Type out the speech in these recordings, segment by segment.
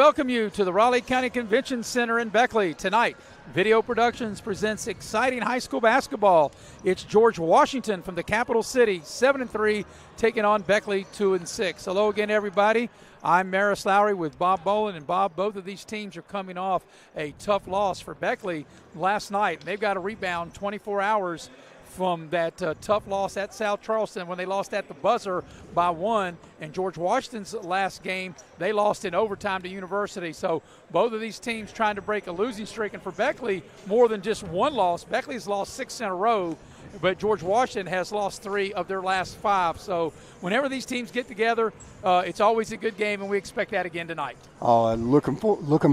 welcome you to the Raleigh County Convention Center in Beckley. Tonight, Video Productions presents exciting high school basketball. It's George Washington from the capital city, 7-3, taking on Beckley, 2-6. Hello again, everybody. I'm Maris Lowry with Bob Boland. And Bob, both of these teams are coming off a tough loss for Beckley last night. They've got to rebound 24 hours from that tough loss at South Charleston when they lost at the buzzer by 1. And George Washington's last game, they lost in overtime to University. So both of these teams trying to break a losing streak. And for Beckley, more than just one loss. Beckley's lost 6 in a row, but George Washington has lost 3 of their last 5. So whenever these teams get together, it's always a good game, and we expect that again tonight. Oh, and looking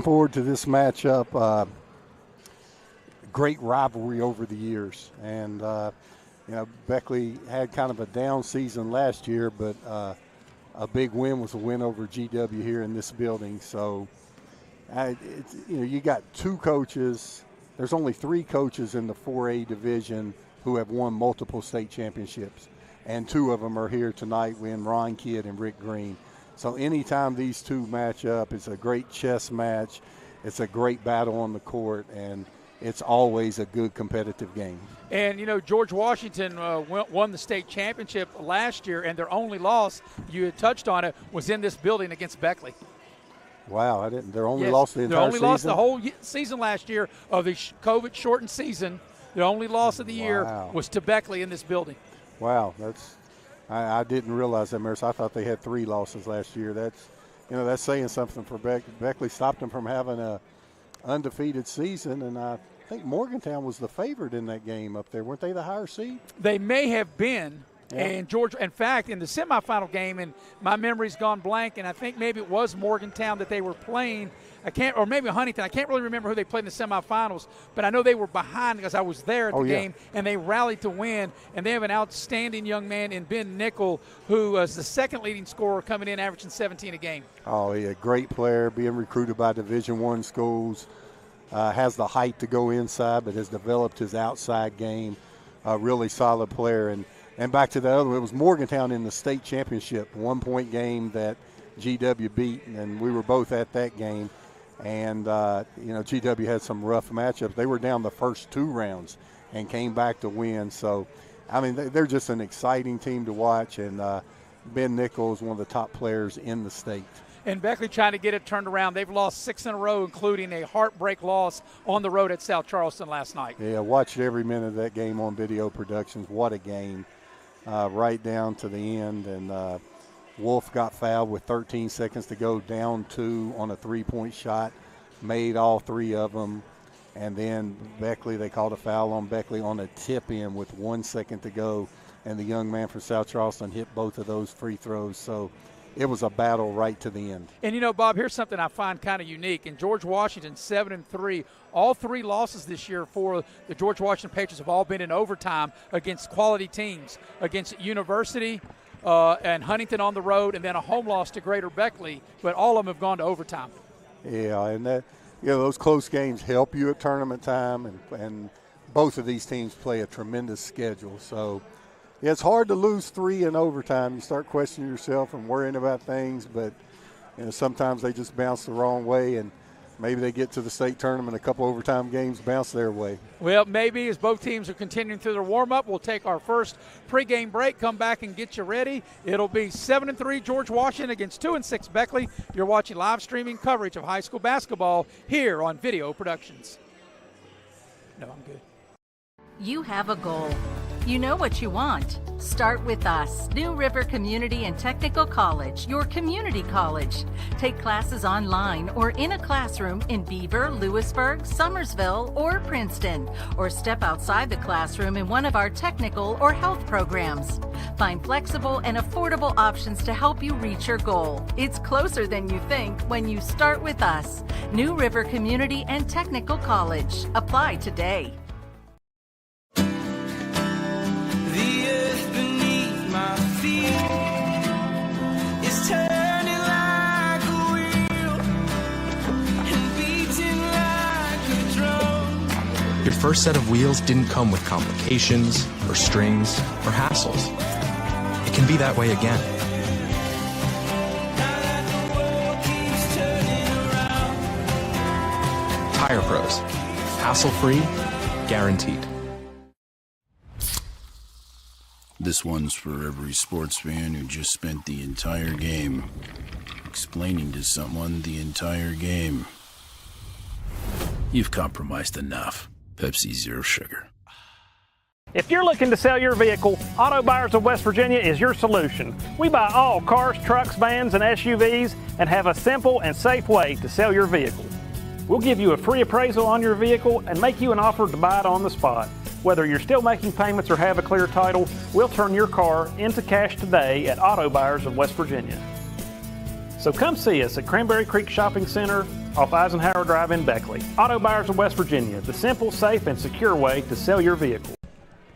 forward to this matchup. Great rivalry over the years, and Beckley had kind of a down season last year, but a big win was a win over GW here in this building. So you got 2 coaches. There's only 3 coaches in the 4A division who have won multiple state championships, and 2 of them are here tonight in Ron Kidd and Rick Green. So anytime these 2 match up, it's a great chess match. It's a great battle on the court, and it's always a good competitive game. And, George Washington won the state championship last year, and their only loss, you had touched on it, was in this building against Beckley. Wow, I didn't. Their only loss the entire season? Their only loss the whole season last year of the COVID-shortened season. The only loss of the year was to Beckley in this building. Wow, I didn't realize that, Maris. I thought they had 3 losses last year. That's saying something for Beckley. Stopped them from having a undefeated season, and I think Morgantown was the favorite in that game up there. Weren't they the higher seed? They may have been. Yeah. And George, in fact, in the semifinal game, and my memory's gone blank, and I think maybe it was Morgantown that they were playing. Or maybe Huntington. I can't really remember who they played in the semifinals, but I know they were behind because I was there at the game, and they rallied to win. And they have an outstanding young man in Ben Nickel, who was the second leading scorer coming in, averaging 17 a game. Oh, yeah, great player, being recruited by Division I schools. Has the height to go inside, but has developed his outside game. A really solid player. And back to the other one, it was Morgantown in the state championship, 1-point game that GW beat, and we were both at that game. And, GW had some rough matchups. They were down the first 2 rounds and came back to win. So, they're just an exciting team to watch, and Ben Nickel is one of the top players in the state. And Beckley trying to get it turned around. They've lost 6 in a row, including a heartbreak loss on the road at South Charleston last night. Yeah, watched every minute of that game on Video Productions. What a game, right down to the end. And Wolf got fouled with 13 seconds to go, down 2 on a 3-point shot, made all 3 of them. And then Beckley, they called a foul on Beckley on a tip-in with 1 second to go. And the young man from South Charleston hit both of those free throws. So it was a battle right to the end. And, Bob, here's something I find kind of unique. In George Washington, 7-3, all 3 losses this year for the George Washington Patriots have all been in overtime against quality teams, against University and Huntington on the road, and then a home loss to Greater Beckley. But all of them have gone to overtime. Yeah, and those close games help you at tournament time, and both of these teams play a tremendous schedule. So, yeah, it's hard to lose 3 in overtime. You start questioning yourself and worrying about things, but sometimes they just bounce the wrong way, and maybe they get to the state tournament, a couple overtime games bounce their way. Well, maybe as both teams are continuing through their warm-up, we'll take our first pregame break, come back and get you ready. It'll be 7-3 George Washington against 2-6 Beckley. You're watching live streaming coverage of high school basketball here on Video Productions. No, I'm good. You have a goal. You know what you want. Start with us, New River Community and Technical College, your community college. Take classes online or in a classroom in Beaver, Lewisburg, Summersville, or Princeton, or step outside the classroom in one of our technical or health programs. Find flexible and affordable options to help you reach your goal. It's closer than you think when you start with us, New River Community and Technical College. Apply today. Your first set of wheels didn't come with complications, or strings, or hassles. It can be that way again. Tire Pros. Hassle-free, guaranteed. This one's for every sports fan who just spent the entire game explaining to someone the entire game. You've compromised enough. Pepsi Zero Sugar. If you're looking to sell your vehicle, Auto Buyers of West Virginia is your solution. We buy all cars, trucks, vans, and SUVs and have a simple and safe way to sell your vehicle. We'll give you a free appraisal on your vehicle and make you an offer to buy it on the spot. Whether you're still making payments or have a clear title, we'll turn your car into cash today at Auto Buyers of West Virginia. So come see us at Cranberry Creek Shopping Center off Eisenhower Drive in Beckley. Auto Buyers of West Virginia, the simple, safe, and secure way to sell your vehicle.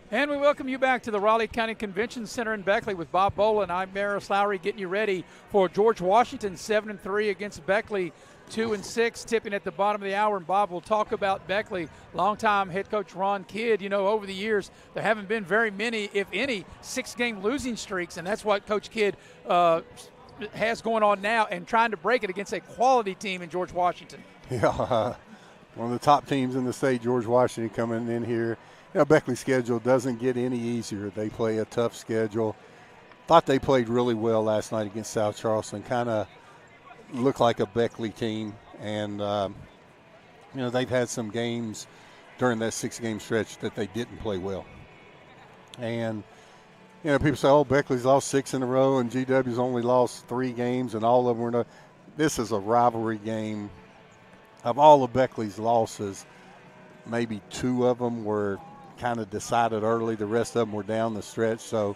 And we welcome you back to the Raleigh County Convention Center in Beckley with Bob Boland. I'm Maris Lowry getting you ready for George Washington 7-3 against Beckley 2-6, tipping at the bottom of the hour. And Bob will talk about Beckley. Longtime head coach Ron Kidd, over the years there haven't been very many, if any, 6-game losing streaks, and that's what Coach Kidd has going on now and trying to break it against a quality team in George Washington. Yeah, one of the top teams in the state, George Washington, coming in here. Beckley's schedule doesn't get any easier. They play a tough schedule. Thought they played really well last night against South Charleston. Kind of looked like a Beckley team. And, they've had some games during that 6-game stretch that they didn't play well. And, people say, oh, Beckley's lost 6 in a row and GW's only lost 3 games and all of them were not. This is a rivalry game. Of all of Beckley's losses, maybe 2 of them were kind of decided early. The rest of them were down the stretch. So,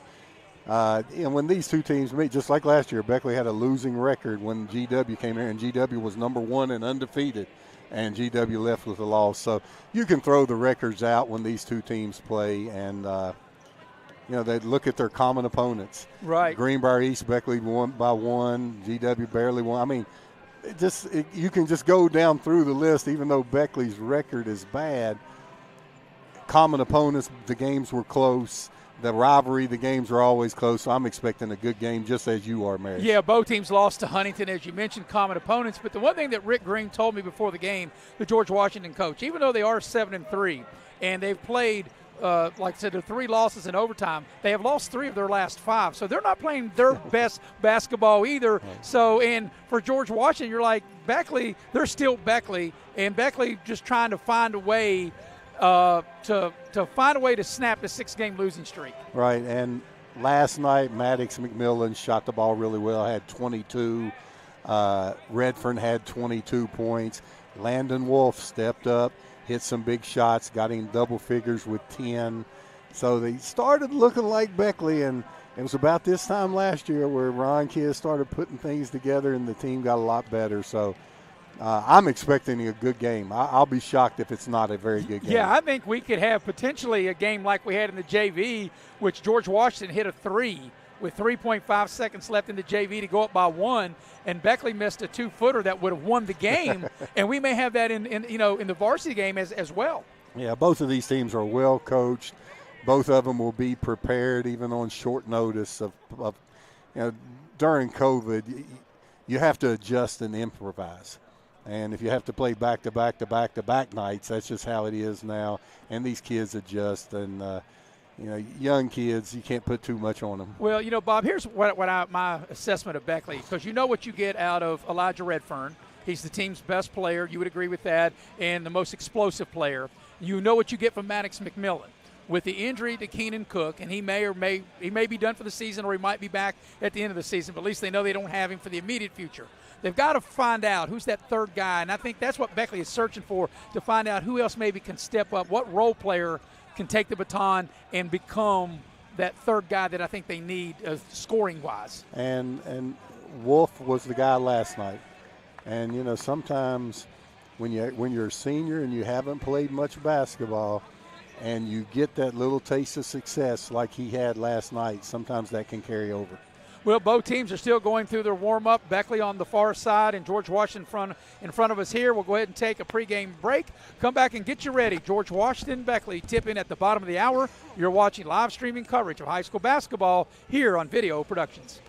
when these two teams meet, just like last year, Beckley had a losing record when GW came here, and GW was number 1 and undefeated, and GW left with a loss. So you can throw the records out when these two teams play, and they look at their common opponents. Right. Greenbrier East, Beckley won by 1. GW barely won. I mean, you can just go down through the list, even though Beckley's record is bad. Common opponents, the games were close. The rivalry, the games are always close. So I'm expecting a good game, just as you are, Mary. Yeah, both teams lost to Huntington, as you mentioned, common opponents. But the one thing that Rick Green told me before the game, the George Washington coach, even though they are 7-3 and they've played, like I said, 3 losses in overtime, they have lost 3 of their last 5. So they're not playing their best basketball either. Right. So, and for George Washington, you're like, Beckley, they're still Beckley, and Beckley just trying to find a way to find a way to snap the 6-game losing streak. Right, and last night Maddox McMillan shot the ball really well, had 22. Redfern had 22 points. Landon Wolf stepped up, hit some big shots, got in double figures with 10. So they started looking like Beckley, and it was about this time last year where Ron Kidd started putting things together and the team got a lot better. So I'm expecting a good game. I'll be shocked if it's not a very good game. Yeah, I think we could have potentially a game like we had in the JV, which George Washington hit a 3 with 3.5 seconds left in the JV to go up by 1, and Beckley missed a 2-footer that would have won the game. And we may have that in the varsity game as well. Yeah, both of these teams are well coached. Both of them will be prepared even on short notice of during COVID. You have to adjust and improvise. And if you have to play back-to-back nights, that's just how it is now. And these kids adjust. And, young kids, you can't put too much on them. Well, Bob, here's my assessment of Beckley, because you know what you get out of Elijah Redfern. He's the team's best player. You would agree with that. And the most explosive player. You know what you get from Maddox McMillan. With the injury to Keenan Cook, and he may be done for the season, or he might be back at the end of the season, but at least they know they don't have him for the immediate future. They've got to find out who's that third guy, and I think that's what Beckley is searching for, to find out who else maybe can step up, what role player can take the baton and become that third guy that I think they need scoring-wise. And Wolf was the guy last night. And, sometimes when you're a senior and you haven't played much basketball and you get that little taste of success like he had last night, sometimes that can carry over. Well, both teams are still going through their warm-up. Beckley on the far side and George Washington in front of us here. We'll go ahead and take a pregame break. Come back and get you ready. George Washington, Beckley tipping at the bottom of the hour. You're watching live streaming coverage of high school basketball here on Video Productions.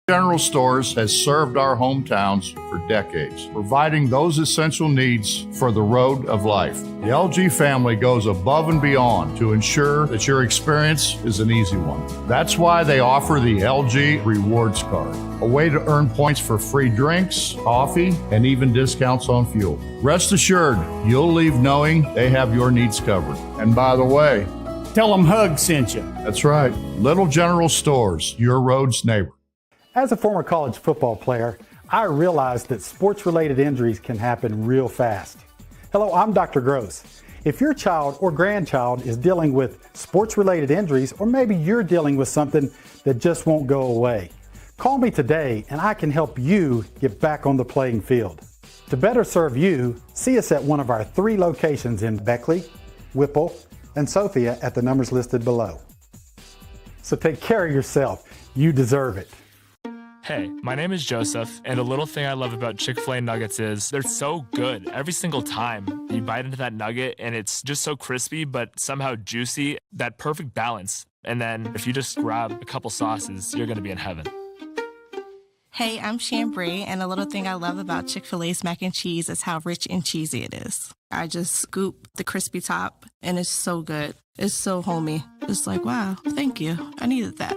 General Stores has served our hometowns for decades, providing those essential needs for the road of life. The LG family goes above and beyond to ensure that your experience is an easy one. That's why they offer the LG Rewards Card, a way to earn points for free drinks, coffee, and even discounts on fuel. Rest assured, you'll leave knowing they have your needs covered. And by the way, tell them Hug sent you. that's right, Little General Stores, your road's neighbor. As a former college football player, I realized that sports-related injuries can happen real fast. Hello, I'm Dr. Gross. If your child or grandchild is dealing with sports-related injuries, or maybe you're dealing with something that just won't go away, call me today and I can help you get back on the playing field. To better serve you, see us at one of our 3 locations in Beckley, Whipple, and Sophia at the numbers listed below. So take care of yourself. You deserve it. Hey, my name is Joseph, and a little thing I love about Chick-fil-A nuggets is they're so good. Every single time you bite into that nugget and it's just so crispy but somehow juicy, that perfect balance. And then if you just grab a couple sauces, you're gonna be in heaven. Hey, I'm Chambray, and a little thing I love about Chick-fil-A's mac and cheese is how rich and cheesy it is. I just scoop the crispy top, and it's so good. It's so homey. It's like, wow, thank you. I needed that.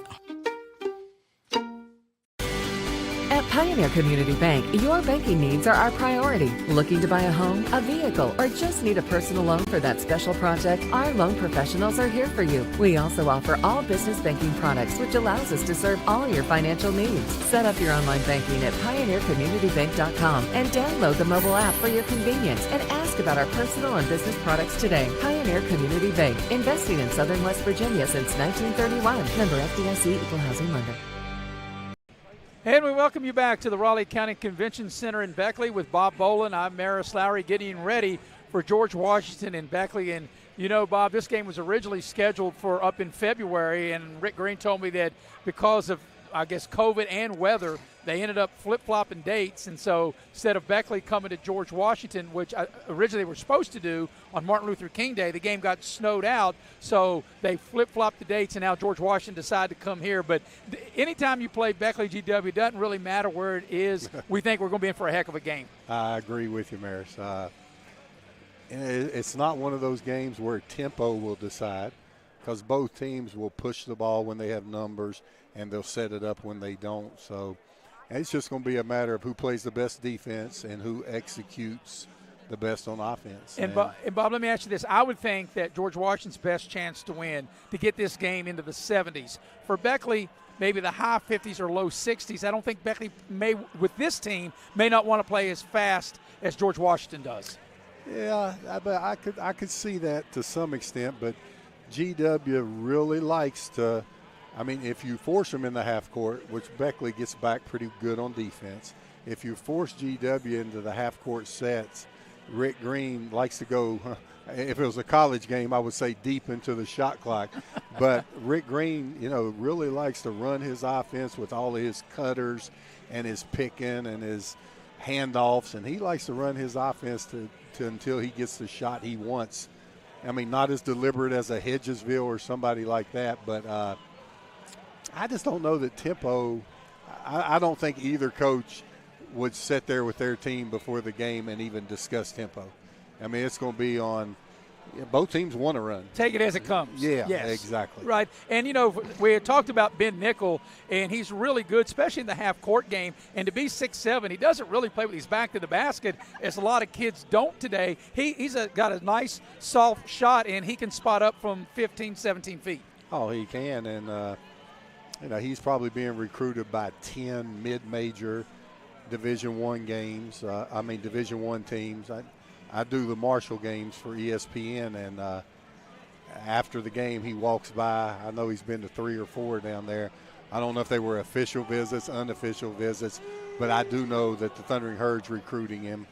At Pioneer Community Bank, your banking needs are our priority. Looking to buy a home, a vehicle, or just need a personal loan for that special project? Our loan professionals are here for you. We also offer all business banking products, which allows us to serve all your financial needs. Set up your online banking at pioneercommunitybank.com and download the mobile app for your convenience and ask about our personal and business products today. Pioneer Community Bank, investing in Southern West Virginia since 1931. Member FDIC, Equal Housing Lender. And we welcome you back to the Raleigh County Convention Center in Beckley with Bob Boland. I'm Maris Lowry, getting ready for George Washington in Beckley. And, you know, Bob, this game was originally scheduled for up in February, and Rick Green told me that because of, I guess, COVID and weather, they ended up flip-flopping dates. And so instead of Beckley coming to George Washington, which originally they were supposed to do on Martin Luther King Day, the game got snowed out. So they flip-flopped the dates, and now George Washington decided to come here. But anytime you play Beckley GW, it doesn't really matter where it is. We think we're going to be in for a heck of a game. I agree with you, Maris. It's not one of those games where tempo will decide, because both teams will push the ball when they have numbers, and they'll set it up when they don't. So it's just going to be a matter of who plays the best defense and who executes the best on offense. And Bob, let me ask you this. I would think that George Washington's best chance to win, to get this game into the 70s. For Beckley, maybe the high 50s or low 60s. I don't think Beckley may, with this team, may not want to play as fast as George Washington does. Yeah, I could see that to some extent, but GW really likes to – I mean, if you force them in the half court, which Beckley gets back pretty good on defense, if you force GW into the half court sets, Rick Green likes to go, if it was a college game, I would say deep into the shot clock. But Rick Green, you know, really likes to run his offense with all of his cutters and his picking and his handoffs, and he likes to run his offense to until he gets the shot he wants. I mean, not as deliberate as a Hedgesville or somebody like that, but I just don't know that tempo – I don't think either coach would sit there with their team before the game and even discuss tempo. I mean, it's going to be on – both teams want to run. Take it as it comes. Yeah, yes. Exactly. Right. And, you know, we had talked about Ben Nickel, and he's really good, especially in the half-court game. And to be 6'7", he doesn't really play with his back to the basket, as a lot of kids don't today. He's got a nice, soft shot, and he can spot up from 15, 17 feet. Oh, he can. And, you know, he's probably being recruited by 10 mid-major Division I games. Division I teams. I do the Marshall games for ESPN, and after the game he walks by. I know he's been to 3 or 4 down there. I don't know if they were official visits, unofficial visits, but I do know that the Thundering Herd's recruiting him,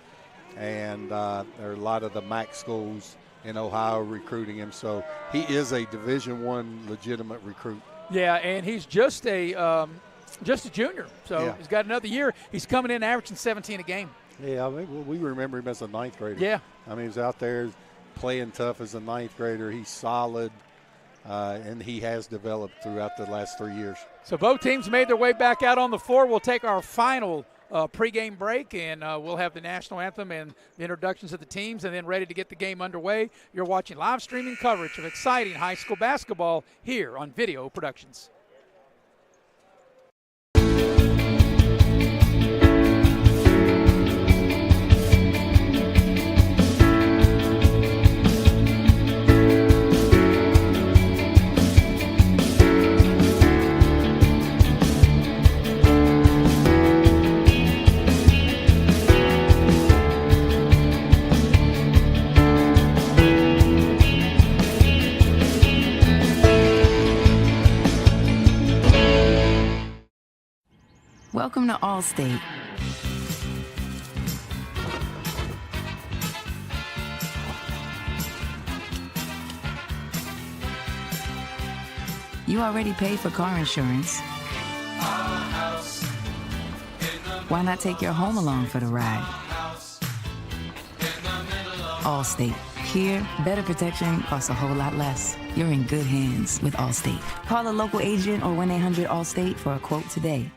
and there are a lot of the MAC schools in Ohio recruiting him. So he is a Division I legitimate recruit. Yeah, and he's just a junior, so He's got another year. He's coming in averaging 17 a game. Yeah, I mean, we remember him as a 9th grader. Yeah. I mean, he was out there playing tough as a 9th grader. He's solid. and he has developed throughout the last 3 years. So both teams made their way back out on the floor. We'll take our final pregame break, and we'll have the national anthem and the introductions of the teams, and then ready to get the game underway. You're watching live streaming coverage of exciting high school basketball here on Video Productions. Welcome to Allstate. You already paid for car insurance. Why not take your home along for the ride? Allstate. Here, better protection costs a whole lot less. You're in good hands with Allstate. Call a local agent or 1-800-ALLSTATE for a quote today.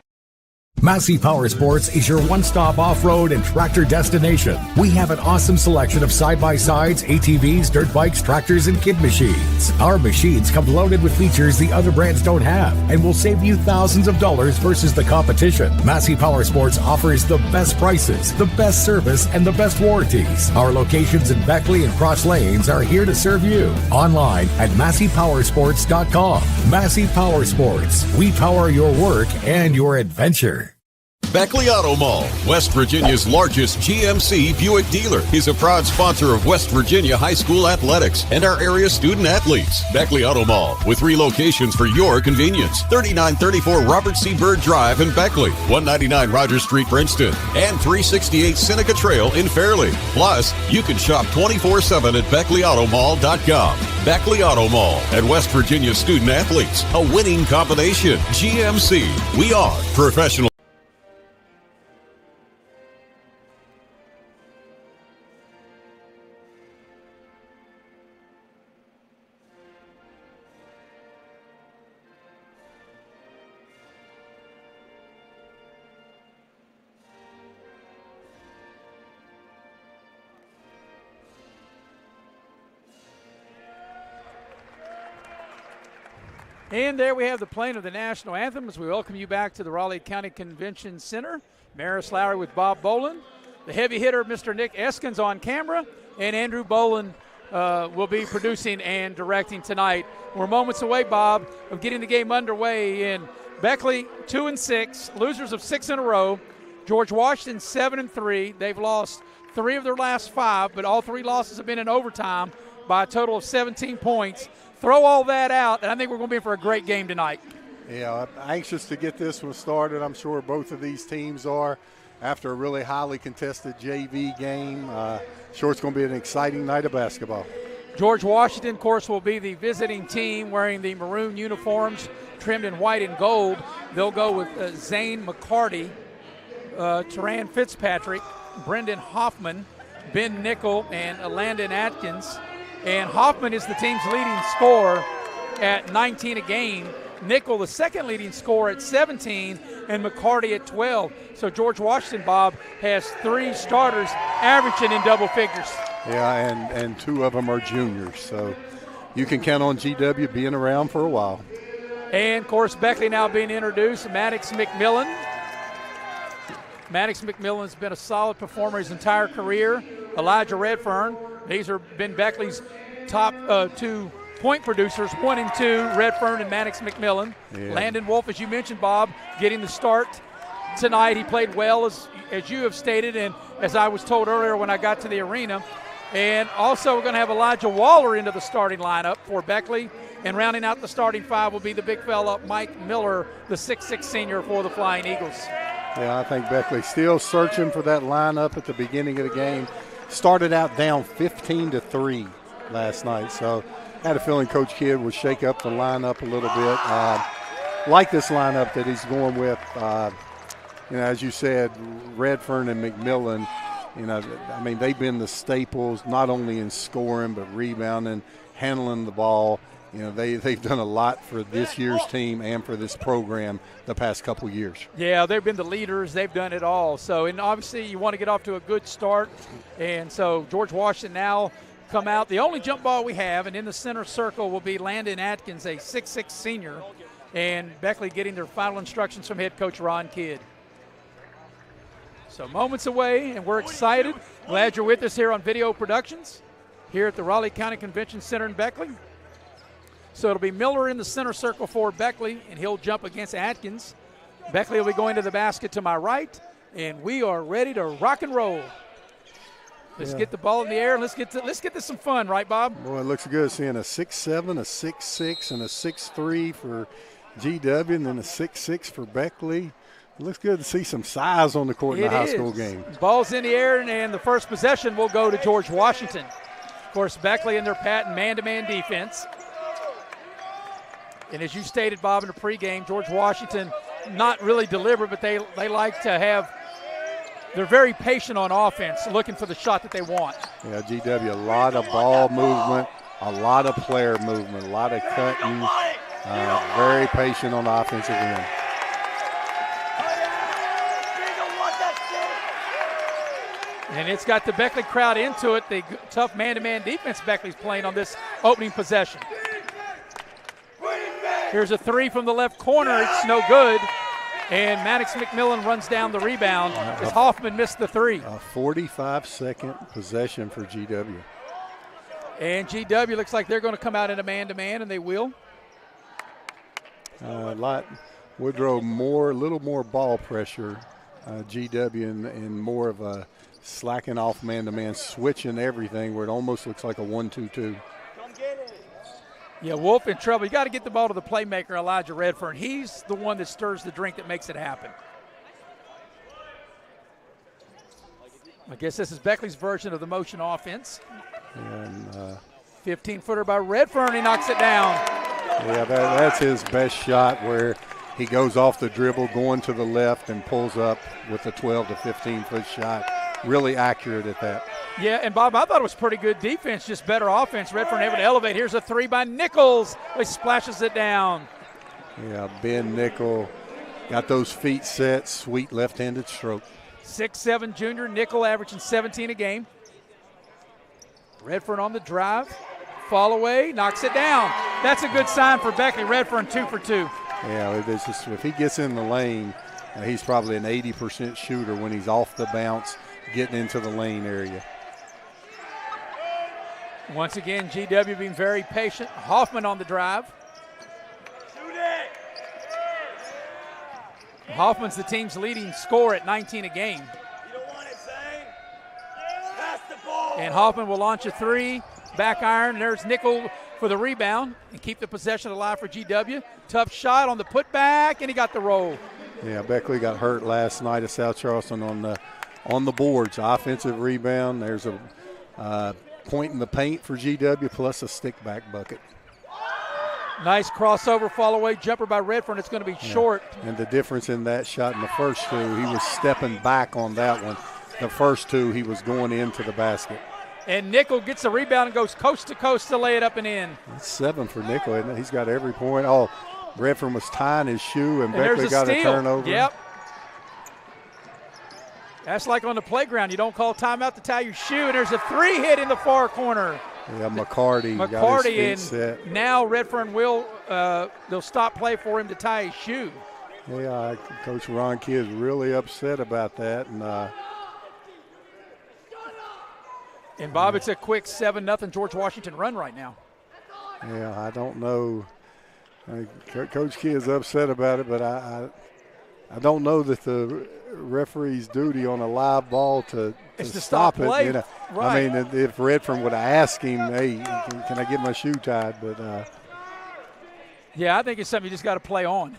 Massey Power Sports is your one-stop off-road and tractor destination. We have an awesome selection of side-by-sides, ATVs, dirt bikes, tractors, and kid machines. Our machines come loaded with features the other brands don't have and will save you thousands of dollars versus the competition. Massey Power Sports offers the best prices, the best service, and the best warranties. Our locations in Beckley and Cross Lanes are here to serve you. Online at MasseyPowersports.com. Massey Power Sports. We power your work and your adventure. Beckley Auto Mall, West Virginia's largest GMC Buick dealer, is a proud sponsor of West Virginia high school athletics and our area student athletes. Beckley Auto Mall, with 3 locations for your convenience: 3934 Robert C. Byrd Drive in Beckley, 199 Rogers Street, Princeton, and 368 Seneca Trail in Fairleigh. Plus, you can shop 24/7 at BeckleyAutomall.com. Beckley Auto Mall and West Virginia student athletes, a winning combination. GMC, we are professional. And there we have the playing of the national anthem as we welcome you back to the Raleigh County Convention Center. Maris Lowry with Bob Boland. The heavy hitter, Mr. Nick Eskins, on camera. And Andrew Boland will be producing and directing tonight. We're moments away, Bob, of getting the game underway in Beckley, 2-6, losers of 6 in a row. George Washington, 7-3. They've lost 3 of their last 5, but all 3 losses have been in overtime by a total of 17 points. Throw all that out, and I think we're going to be in for a great game tonight. Yeah, I'm anxious to get this one started. I'm sure both of these teams are after a really highly contested JV game. Sure, it's going to be an exciting night of basketball. George Washington, of course, will be the visiting team wearing the maroon uniforms trimmed in white and gold. They'll go with Zane McCarty, Teran Fitzpatrick, Brendan Hoffman, Ben Nickel, and Landon Atkins. And Hoffman is the team's leading scorer at 19 a game. Nickel, the second leading scorer, at 17, and McCarty at 12. So George Washington, Bob, has 3 starters averaging in double figures. Yeah, and 2 of them are juniors. So you can count on GW being around for a while. And, of course, Beckley now being introduced, Maddox McMillan. Maddox McMillan's been a solid performer his entire career. Elijah Redfern. These have been Beckley's top 2 point producers, 1 and 2, Redfern and Maddox McMillan. Yeah. Landon Wolf, as you mentioned, Bob, getting the start tonight. He played well, as you have stated, and as I was told earlier when I got to the arena. And also we're going to have Elijah Waller into the starting lineup for Beckley. And rounding out the starting 5 will be the big fella, Mike Miller, the 6'6 senior for the Flying Eagles. Yeah, I think Beckley still searching for that lineup at the beginning of the game. Started out down 15-3 last night, so I had a feeling Coach Kidd would shake up the lineup a little bit. Like this lineup that he's going with, as you said, Redfern and McMillan, I mean, they've been the staples not only in scoring but rebounding, handling the ball, you know, they've done a lot for this year's team and for this program the past couple years. Yeah, they've been the leaders. They've done it all. So, and obviously you want to get off to a good start. And so George Washington now come out. The only jump ball we have, and in the center circle will be Landon Atkins, a 6'6" senior, and Beckley getting their final instructions from head coach Ron Kidd. So moments away, and we're excited. Glad you're with us here on Video Productions here at the Raleigh County Convention Center in Beckley. So it'll be Miller in the center circle for Beckley, and he'll jump against Atkins. Beckley will be going to the basket to my right, and we are ready to rock and roll. Let's get the ball in the air, and let's get this some fun, right, Bob? Boy, it looks good seeing a 6'7", a 6'6", and a 6'3" for GW, and then a 6'6" for Beckley. It looks good to see some size on the court in a high school game. Ball's in the air, and the first possession will go to George Washington. Of course, Beckley in their patent man-to-man defense. And as you stated, Bob, in the pregame, George Washington, not really deliberate, but they like to have – they're very patient on offense, looking for the shot that they want. Yeah, GW, a lot of ball movement, a lot of player movement, a lot of cutting, very patient on the offensive end. And it's got the Beckley crowd into it. The tough man-to-man defense Beckley's playing on this opening possession. Here's a three from the left corner. It's no good. And Maddox McMillan runs down the rebound as Hoffman missed the three. A 45-second possession for GW. And GW looks like they're going to come out in a man-to-man, and they will. Woodrow a little more ball pressure. GW and more of a slacking off man-to-man, switching everything where it almost looks like a 1-2-2. Yeah, Wolf in trouble. You got to get the ball to the playmaker, Elijah Redfern. He's the one that stirs the drink that makes it happen. I guess this is Beckley's version of the motion offense. And 15-footer by Redfern. He knocks it down. Yeah, that's his best shot, where he goes off the dribble, going to the left, and pulls up with a 12 to 15-foot shot. Really accurate at that. Yeah, and Bob, I thought it was pretty good defense, just better offense. Redfern able to elevate. Here's a three by Nichols. He splashes it down. Yeah, Ben Nickel got those feet set, sweet left-handed stroke. 6'7" junior, Nickel averaging 17 a game. Redfern on the drive. Fall away, knocks it down. That's a good sign for Beckley. Redfern 2 for 2. Yeah, if he gets in the lane, he's probably an 80% shooter when he's off the bounce, getting into the lane area. Once again, GW being very patient. Hoffman on the drive. Hoffman's the team's leading scorer at 19 a game. And Hoffman will launch a three. Back iron. There's Nickel for the rebound and keep the possession alive for GW. Tough shot on the putback, and he got the roll. Yeah, Beckley got hurt last night at South Charleston on the boards. Offensive rebound. There's a point in the paint for GW plus a stick back bucket. Nice crossover, fall away jumper by Redfern. It's going to be short. And the difference in that shot in the first two, he was stepping back on that one. The first two, he was going into the basket. And Nickel gets the rebound and goes coast to coast to lay it up and in. That's 7 for Nickel, isn't it? He's got every point. Oh, Redfern was tying his shoe, and Beckley got a turnover. Yep. That's like on the playground. You don't call timeout to tie your shoe, and there's a three hit in the far corner. Yeah, McCarty got his feet set. Now Redfern will they'll stop play for him to tie his shoe. Yeah, Coach Ron Kidd is really upset about that. And Bob, it's a quick 7-0 George Washington run right now. Yeah, I don't know. Coach Kidd's upset about it, but I don't know that the referee's duty on a live ball to stop it. You know? Right. I mean, if Redfern would have asked him, hey, can I get my shoe tied? But yeah, I think it's something you just got to play on.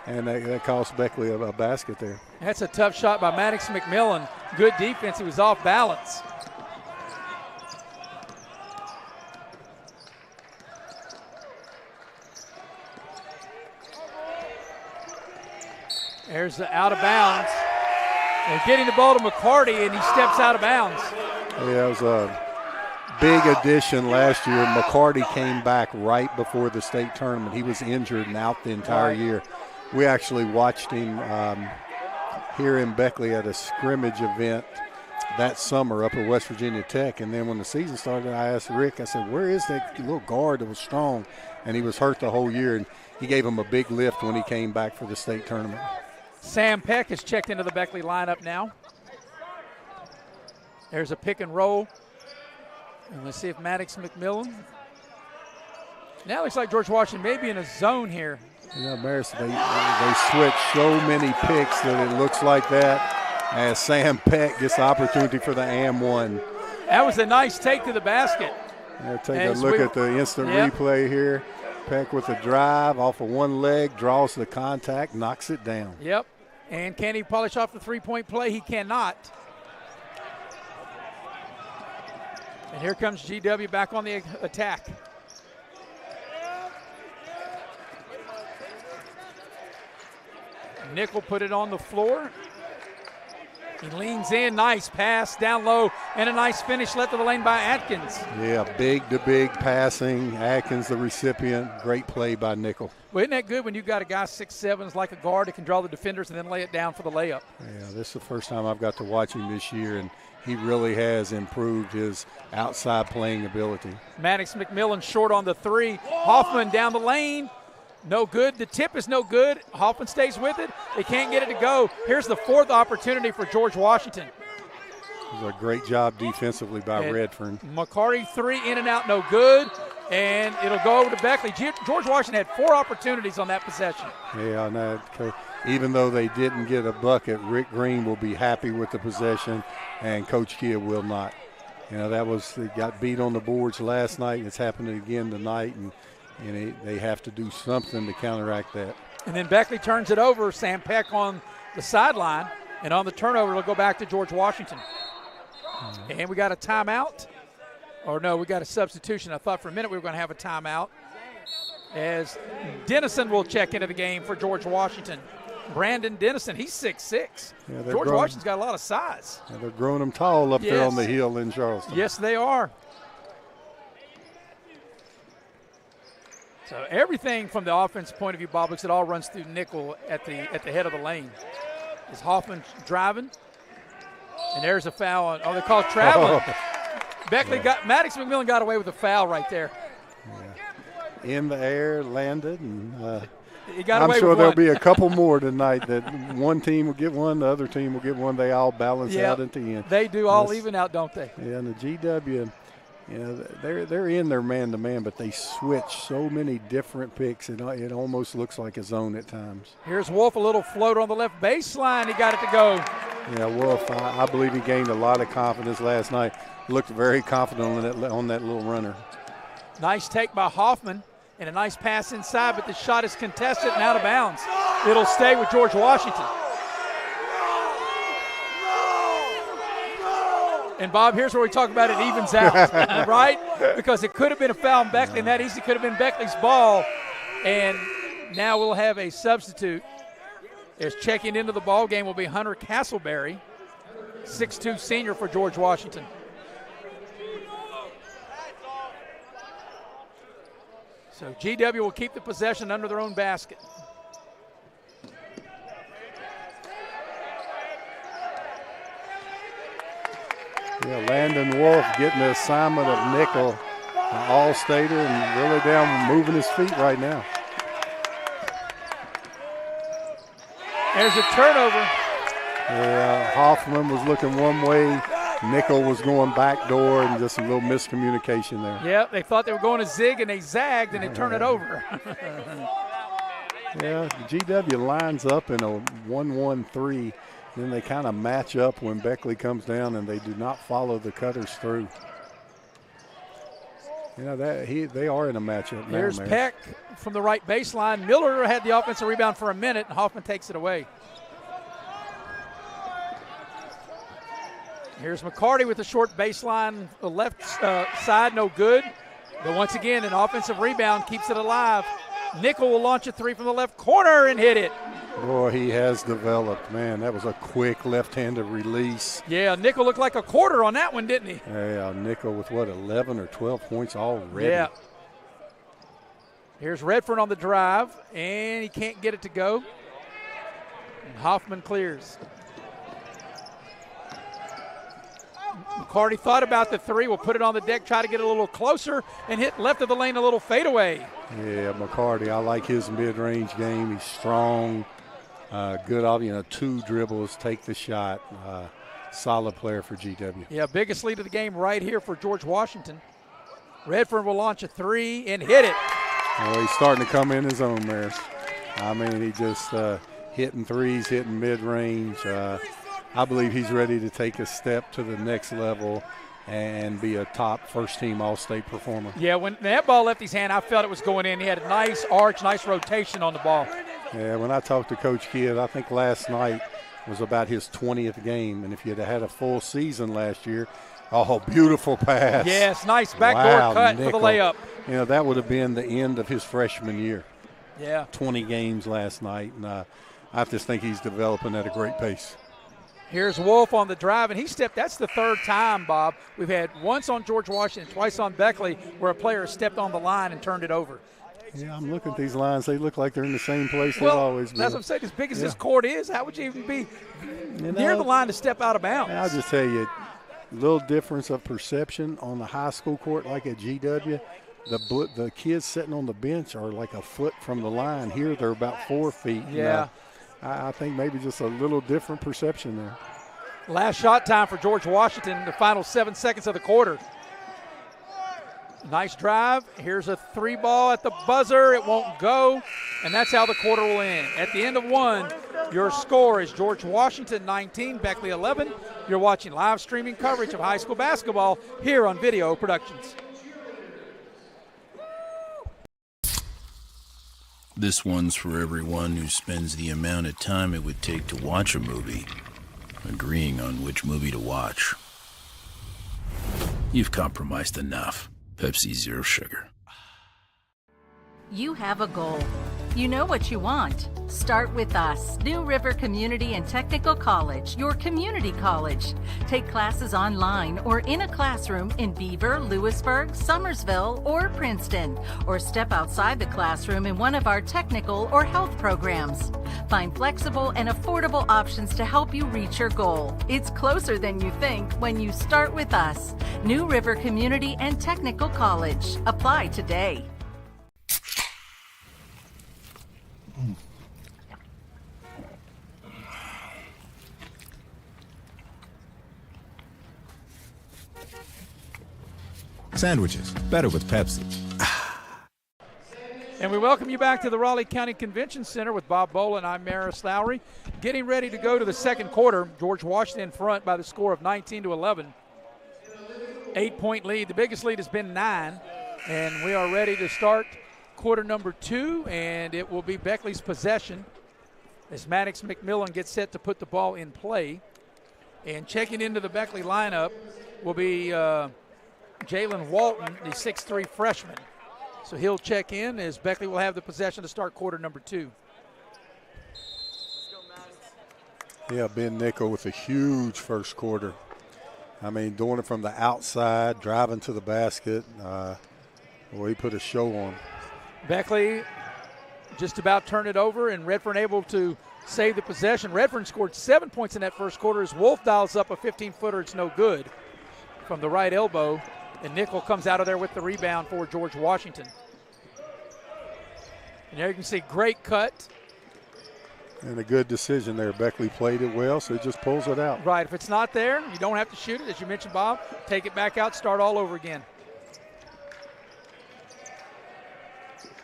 And that cost Beckley a basket there. That's a tough shot by Maddox McMillan. Good defense. He was off balance. There's the out of bounds. And getting the ball to McCarty, and he steps out of bounds. Yeah, it was a big addition last year. McCarty came back right before the state tournament. He was injured and out the entire year. We actually watched him here in Beckley at a scrimmage event that summer up at West Virginia Tech. And then when the season started, I asked Rick, I said, where is that little guard that was strong? And he was hurt the whole year, and he gave him a big lift when he came back for the state tournament. Sam Peck is checked into the Beckley lineup now. There's a pick and roll. And let's see if Maddox McMillan. Now it looks like George Washington may be in a zone here. Yeah, Maris, they switch so many picks that it looks like that, as Sam Peck gets the opportunity for the and-one. That was a nice take to the basket. Yeah, take a look at the instant replay here. Peck with a drive off of one leg, draws the contact, knocks it down. Yep. And can he polish off the three-point play? He cannot. And here comes GW back on the attack. Nickel put it on the floor. He leans in, nice pass down low, and a nice finish left of the lane by Atkins. Yeah, big passing. Atkins the recipient. Great play by Nickel. Well, isn't that good when you've got a guy 6'7" like a guard that can draw the defenders and then lay it down for the layup? Yeah, this is the first time I've got to watch him this year, and he really has improved his outside playing ability. Maddox McMillan short on the three. Hoffman down the lane. No good. The tip is no good. Hoffman stays with it. They can't get it to go. Here's the fourth opportunity for George Washington. It was a great job defensively by Redfern. McCarty three in and out, no good. And it'll go over to Beckley. George Washington had 4 opportunities on that possession. Yeah, no, even though they didn't get a bucket, Rick Green will be happy with the possession, and Coach Kia will not. You know, they got beat on the boards last night. It's happening again tonight, and they have to do something to counteract that. And then Beckley turns it over. Sam Peck on the sideline. And on the turnover, it'll go back to George Washington. And we got a timeout. Or no, we got a substitution. I thought for a minute we were going to have a timeout. As Dennison will check into the game for George Washington. Brandon Dennison, he's 6'6". Yeah, George Washington's got a lot of size. Yeah, they're growing them tall up there on the hill in Charleston. Yes, they are. So everything from the offense point of view, Bob, looks it all runs through Nickel at the head of the lane. Is Hoffman driving? And there's a foul on, they call it traveling. Beckley Maddox McMillan got away with a foul right there. Yeah. In the air, landed, and I'm sure there'll be a couple more tonight that one team will get one, the other team will get one. They all balance out at the end. They do all even out, don't they? Yeah, and the GW, they're in their man-to-man, but they switch so many different picks, it almost looks like a zone at times. Here's Wolf, a little float on the left baseline. He got it to go. Yeah, Wolf, I believe he gained a lot of confidence last night. Looked very confident on that little runner. Nice take by Hoffman and a nice pass inside, but the shot is contested and out of bounds. It'll stay with George Washington. And, Bob, here's where we talk about it evens out, right? Because it could have been a foul on Beckley, and that easily could have been Beckley's ball. And now we'll have a substitute. As checking into the ball game will be Hunter Castleberry, 6'2" senior for George Washington. So GW will keep the possession under their own basket. Yeah, Landon Wolf getting the assignment of Nickel, all-stater, and really down moving his feet right now. There's a turnover. Yeah, Hoffman was looking one way. Nickel was going back door, and just a little miscommunication there. Yep, they thought they were going to zig, and they zagged, and they turned it over. Yeah, the GW lines up in a 1-1-3. Then they kind of match up when Beckley comes down, and they do not follow the cutters through. You know, they are in a matchup now. Here's Peck from the right baseline. Miller had the offensive rebound for a minute, and Hoffman takes it away. Here's McCarty with the short baseline, the left side, no good. But once again, an offensive rebound keeps it alive. Nickel will launch a three from the left corner and hit it. Boy, he has developed, man. That was a quick left-handed release. Yeah, Nickel looked like a quarter on that one, didn't he? Yeah, Nickel with, 11 or 12 points already. Yeah. Here's Redfern on the drive, and he can't get it to go. And Hoffman clears. McCarty thought about the three. We'll put it on the deck, try to get a little closer, and hit left of the lane a little fadeaway. Yeah, McCarty, I like his mid-range game. He's strong, good, 2 dribbles, take the shot. Solid player for GW. Yeah, biggest lead of the game right here for George Washington. Redfern will launch a 3 and hit it. Well, he's starting to come in his own, Maris. I mean, he just hitting threes, hitting mid-range. I believe he's ready to take a step to the next level and be a top first-team All-State performer. Yeah, when that ball left his hand, I felt it was going in. He had a nice arch, nice rotation on the ball. Yeah, when I talked to Coach Kidd, I think last night was about his 20th game, and if you'd have had a full season last year, beautiful pass. Yes, nice backdoor cut Nickel. for the layup. That would have been the end of his freshman year. Yeah. 20 games last night, and I just think he's developing at a great pace. Here's Wolf on the drive, and that's the third time, Bob. We've had once on George Washington, twice on Beckley, where a player stepped on the line and turned it over. Yeah, I'm looking at these lines. They look like they're in the same place they've always been. That's what I'm saying. As big as this court is, how would you even be near the line to step out of bounds? I'll just tell you, a little difference of perception on the high school court like at GW. The kids sitting on the bench are like a foot from the line. Here they're about 4 feet. Yeah. I think maybe just a little different perception there. Last shot time for George Washington, the final 7 seconds of the quarter. Nice drive. Here's a 3 ball at the buzzer. It won't go, and that's how the quarter will end. At the end of 1, your score is George Washington 19, Beckley 11. You're watching live streaming coverage of high school basketball here on Video Productions. This one's for everyone who spends the amount of time it would take to watch a movie, agreeing on which movie to watch. You've compromised enough. Pepsi Zero Sugar. You have a goal. You know what you want. Start with us, New River Community and Technical College, your community college. Take classes online or in a classroom in Beaver, Lewisburg, Summersville, or Princeton, or step outside the classroom in one of our technical or health programs. Find flexible and affordable options to help you reach your goal. It's closer than you think when you start with us, New River Community and Technical College. Apply today. Sandwiches, better with Pepsi. And we welcome you back to the Raleigh County Convention Center with Bob Boland. I'm Maris Lowry. Getting ready to go to the second quarter. George Washington in front by the score of 19-11. 8-point lead. The biggest lead has been 9. And we are ready to start quarter number 2, and it will be Beckley's possession as Maddox McMillan gets set to put the ball in play. And checking into the Beckley lineup will be Jalen Walton, the 6'3 freshman. So he'll check in as Beckley will have the possession to start quarter number 2. Yeah, Ben Nickel with a huge first quarter. I mean, doing it from the outside, driving to the basket. He put a show on. Beckley just about turned it over, and Redfern able to save the possession. Redfern scored 7 points in that first quarter as Wolf dials up a 15-footer. It's no good from the right elbow. And Nickel comes out of there with the rebound for George Washington. And there you can see great cut. And a good decision there. Beckley played it well, so he just pulls it out. Right. If it's not there, you don't have to shoot it. As you mentioned, Bob, take it back out, start all over again.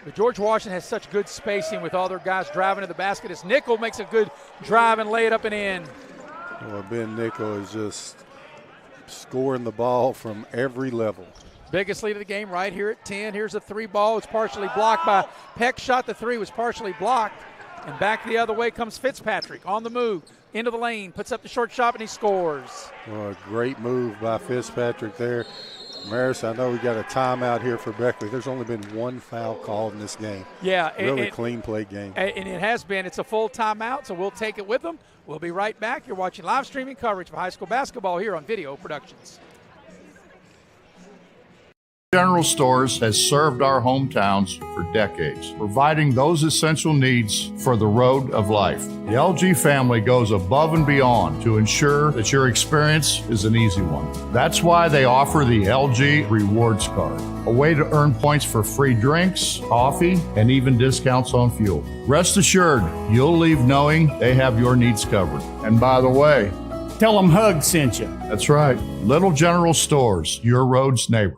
But George Washington has such good spacing with all their guys driving to the basket as Nickel makes a good drive and lay it up and in. Well, Ben Nickel is just scoring the ball from every level. Biggest lead of the game right here at 10. Here's a 3 ball. It's partially blocked by Peck. Shot the 3 was partially blocked. And back the other way comes Fitzpatrick on the move. Into the lane, puts up the short shot, and he scores. Well, a great move by Fitzpatrick there. Maris, I know we got a timeout here for Beckley. There's only been one foul called in this game. Yeah. Really clean play game. And it has been. It's a full timeout, so we'll take it with them. We'll be right back. You're watching live streaming coverage of high school basketball here on Video Productions. General Stores has served our hometowns for decades, providing those essential needs for the road of life. The LG family goes above and beyond to ensure that your experience is an easy one. That's why they offer the LG Rewards Card, a way to earn points for free drinks, coffee, and even discounts on fuel. Rest assured, you'll leave knowing they have your needs covered. And by the way, tell them Hug sent you. That's right. Little General Stores, your road's neighbor.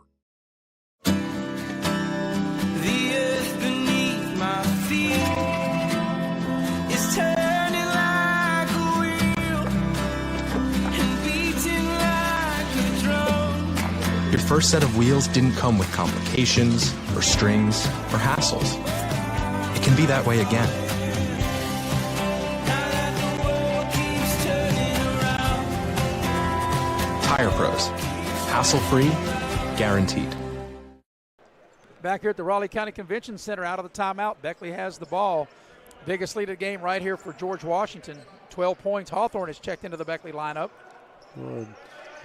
Your first set of wheels didn't come with complications, or strings, or hassles. It can be that way again. Tire Pros. Hassle-free, guaranteed. Back here at the Raleigh County Convention Center, out of the timeout, Beckley has the ball. Biggest lead of the game right here for George Washington. 12 points. Hawthorne has checked into the Beckley lineup. Well,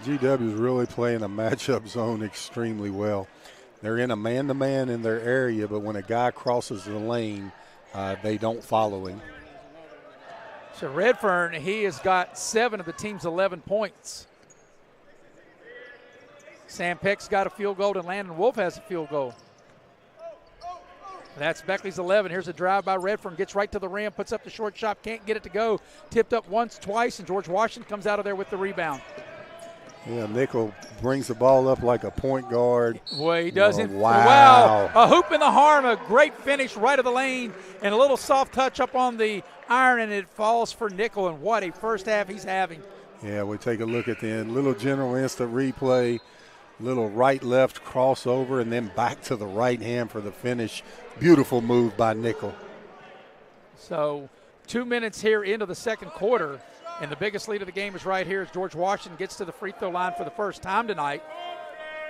GW is really playing a matchup zone extremely well. They're in a man-to-man in their area, but when a guy crosses the lane, they don't follow him. So Redfern, he has got 7 of the team's 11 points. Sam Peck's got a field goal, and Landon Wolf has a field goal. That's Beckley's 11. Here's a drive by Redfern. Gets right to the rim, puts up the short shot, can't get it to go. Tipped up once, twice, and George Washington comes out of there with the rebound. Yeah, Nickel brings the ball up like a point guard. Well, he doesn't. Wow. A hoop in the arm, a great finish right of the lane, and a little soft touch up on the iron, and it falls for Nickel, and what a first half he's having. Yeah, we take a look at the end. Little general instant replay, little right-left crossover, and then back to the right hand for the finish. Beautiful move by Nickel. So 2 minutes here into the second quarter. And the biggest lead of the game is right here as George Washington gets to the free throw line for the first time tonight.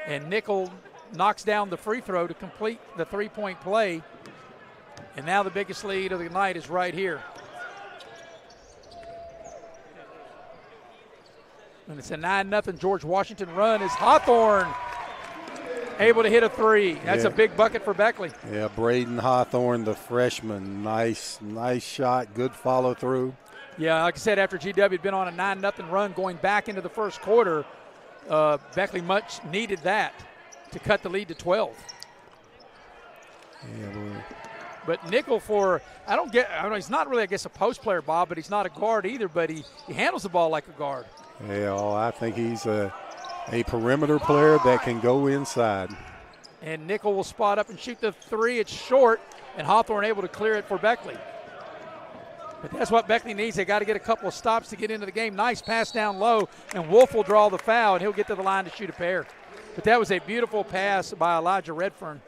And Nickel knocks down the free throw to complete the three-point play. And now the biggest lead of the night is right here. And it's a 9-0 George Washington run as Hawthorne able to hit a three. That's a big bucket for Beckley. Yeah, Braden Hawthorne, the freshman. Nice shot, good follow through. Yeah, like I said, after GW had been on a 9-0 run going back into the first quarter, Beckley much needed that to cut the lead to 12. Yeah, boy. But Nickel he's not really, I guess, a post player, Bob, but he's not a guard either, but he handles the ball like a guard. Yeah, I think he's a perimeter player that can go inside. And Nickel will spot up and shoot the three. It's short, and Hawthorne able to clear it for Beckley. But that's what Beckley needs. They got to get a couple of stops to get into the game. Nice pass down low, and Wolf will draw the foul, and he'll get to the line to shoot a pair. But that was a beautiful pass by Elijah Redfern.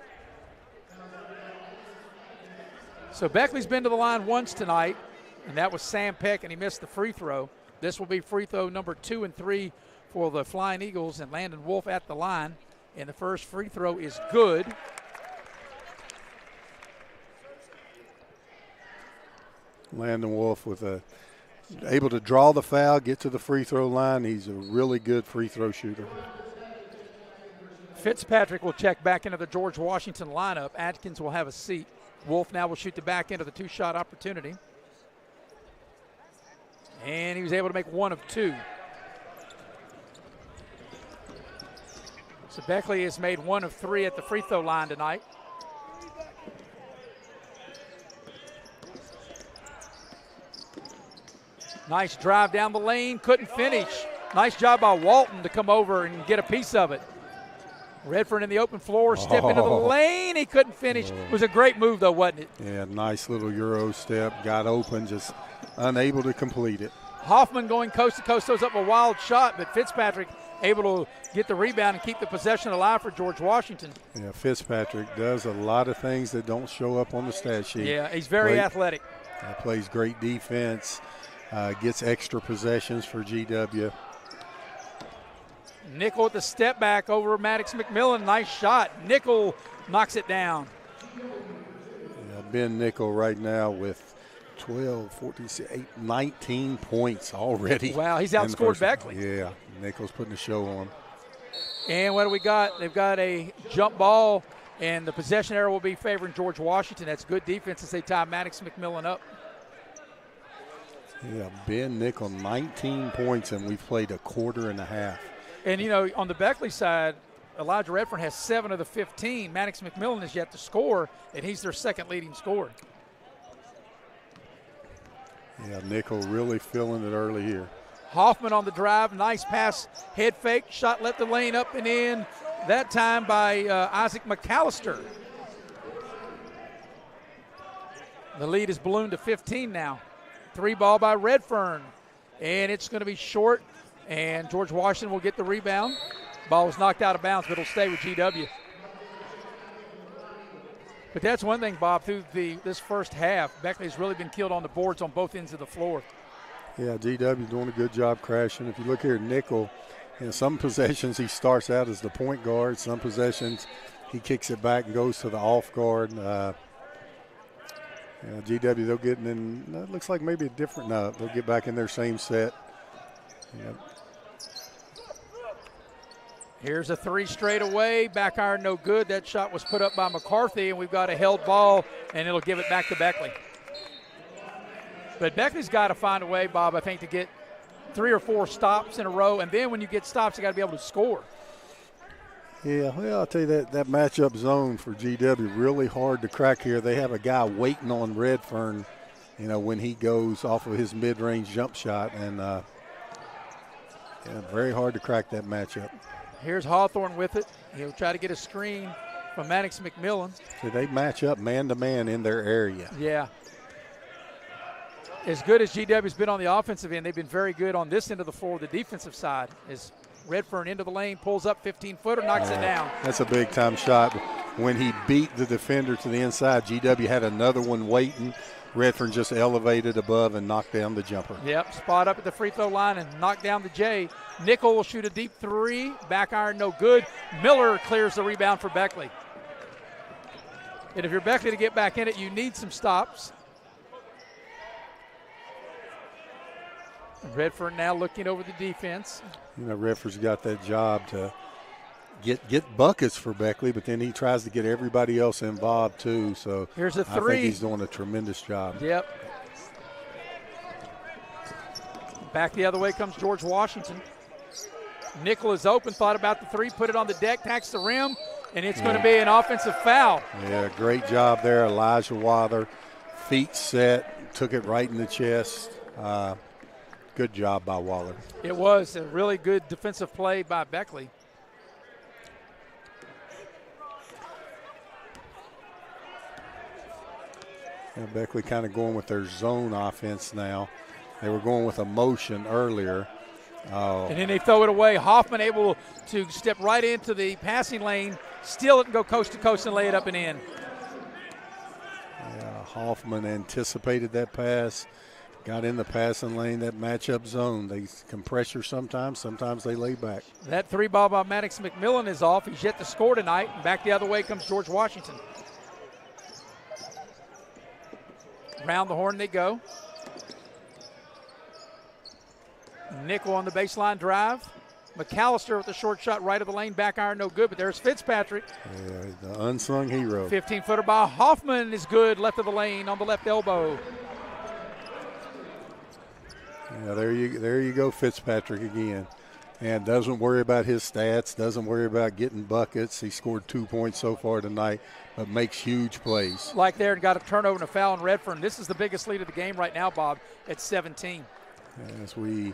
So Beckley's been to the line once tonight, and that was Sam Peck, and he missed the free throw. This will be free throw number 2 and 3 for the Flying Eagles, and Landon Wolf at the line. And the first free throw is good. Landon Wolf able to draw the foul, get to the free throw line. He's a really good free throw shooter. Fitzpatrick will check back into the George Washington lineup. Atkins will have a seat. Wolf now will shoot the back end of the two-shot opportunity. And he was able to make 1 of 2. So Beckley has made 1 of 3 at the free throw line tonight. Nice drive down the lane, couldn't finish. Nice job by Walton to come over and get a piece of it. Redfern in the open floor, step into the lane. He couldn't finish. It was a great move, though, wasn't it? Yeah, nice little Euro step. Got open, just unable to complete it. Hoffman going coast to coast, throws up a wild shot, but Fitzpatrick able to get the rebound and keep the possession alive for George Washington. Yeah, Fitzpatrick does a lot of things that don't show up on the stat sheet. Yeah, he's very athletic. Plays great defense, gets extra possessions for GW. Nickel at the step back over Maddox McMillan. Nice shot. Nickel knocks it down. Yeah, Ben Nickel right now with 12, 14, 8, 19 points already. Wow, he's outscored Beckley. Yeah, Nickel's putting the show on. And what do we got? They've got a jump ball, and the possession arrow will be favoring George Washington. That's good defense as they tie Maddox McMillan up. Yeah, Ben Nickel, 19 points, and we've played a quarter and a half. And, you know, on the Beckley side, Elijah Redfern has 7 of the 15. Maddox McMillan is yet to score, and he's their second leading scorer. Yeah, Nickel really feeling it early here. Hoffman on the drive, nice pass, head fake, shot left the lane, up and in, that time by Isaac McAllister. The lead is ballooned to 15 now. 3 ball by Redfern, and it's going to be short, and George Washington will get the rebound. Ball was knocked out of bounds, but it'll stay with GW. But that's one thing, Bob, through this first half, Beckley's really been killed on the boards on both ends of the floor. Yeah, GW doing a good job crashing. If you look here at Nickel, in some possessions he starts out as the point guard. Some possessions he kicks it back and goes to the off guard. GW, they'll get in, it looks like maybe a different, no, they'll get back in their same set. Yeah. Here's a 3 straight away, back iron no good. That shot was put up by McCarthy, and we've got a held ball, and it'll give it back to Beckley. But Beckley's got to find a way, Bob, I think, to get 3 or 4 stops in a row, and then when you get stops, you got to be able to score. Yeah, well, I'll tell you that matchup zone for GW really hard to crack here. They have a guy waiting on Redfern, you know, when he goes off of his mid-range jump shot, and very hard to crack that matchup. Here's Hawthorne with it. He'll try to get a screen from Maddox McMillan. So they match up man-to-man in their area. Yeah. As good as GW's been on the offensive end, they've been very good on this end of the floor, the defensive side. As Redfern into the lane, pulls up 15-footer, knocks it down. That's a big-time shot. When he beat the defender to the inside, GW had another one waiting. Redfern just elevated above and knocked down the jumper. Yep, spot up at the free throw line and knocked down the J. Nickel will shoot a deep 3. Back iron no good. Miller clears the rebound for Beckley. And if you're Beckley to get back in it, you need some stops. Redfern now looking over the defense. You know, Redford's got that job to get buckets for Beckley, but then he tries to get everybody else involved too. So here's a 3. I think he's doing a tremendous job. Yep. Back the other way comes George Washington. Nickel is open, thought about the 3, put it on the deck, tacks the rim, and it's going to be an offensive foul. Yeah, great job there, Elijah Wather. Feet set, took it right in the chest. Good job by Waller. It was a really good defensive play by Beckley. And Beckley kind of going with their zone offense now. They were going with a motion earlier. And then they throw it away. Hoffman able to step right into the passing lane, steal it and go coast to coast and lay it up and in. Yeah, Hoffman anticipated that pass, got in the passing lane, that matchup zone. They can pressure sometimes they lay back. That 3 ball by Maddox McMillan is off. He's yet to score tonight. And back the other way comes George Washington. Round the horn they go. Nickel on the baseline drive. McAllister with the short shot right of the lane, back iron no good, but there's Fitzpatrick. Yeah, the unsung hero. 15-footer by Hoffman is good, left of the lane on the left elbow. Yeah, there you go, Fitzpatrick again. And doesn't worry about his stats, doesn't worry about getting buckets. He scored 2 points so far tonight, but makes huge plays. Like there, and got a turnover and a foul on Redfern. This is the biggest lead of the game right now, Bob, at 17. As we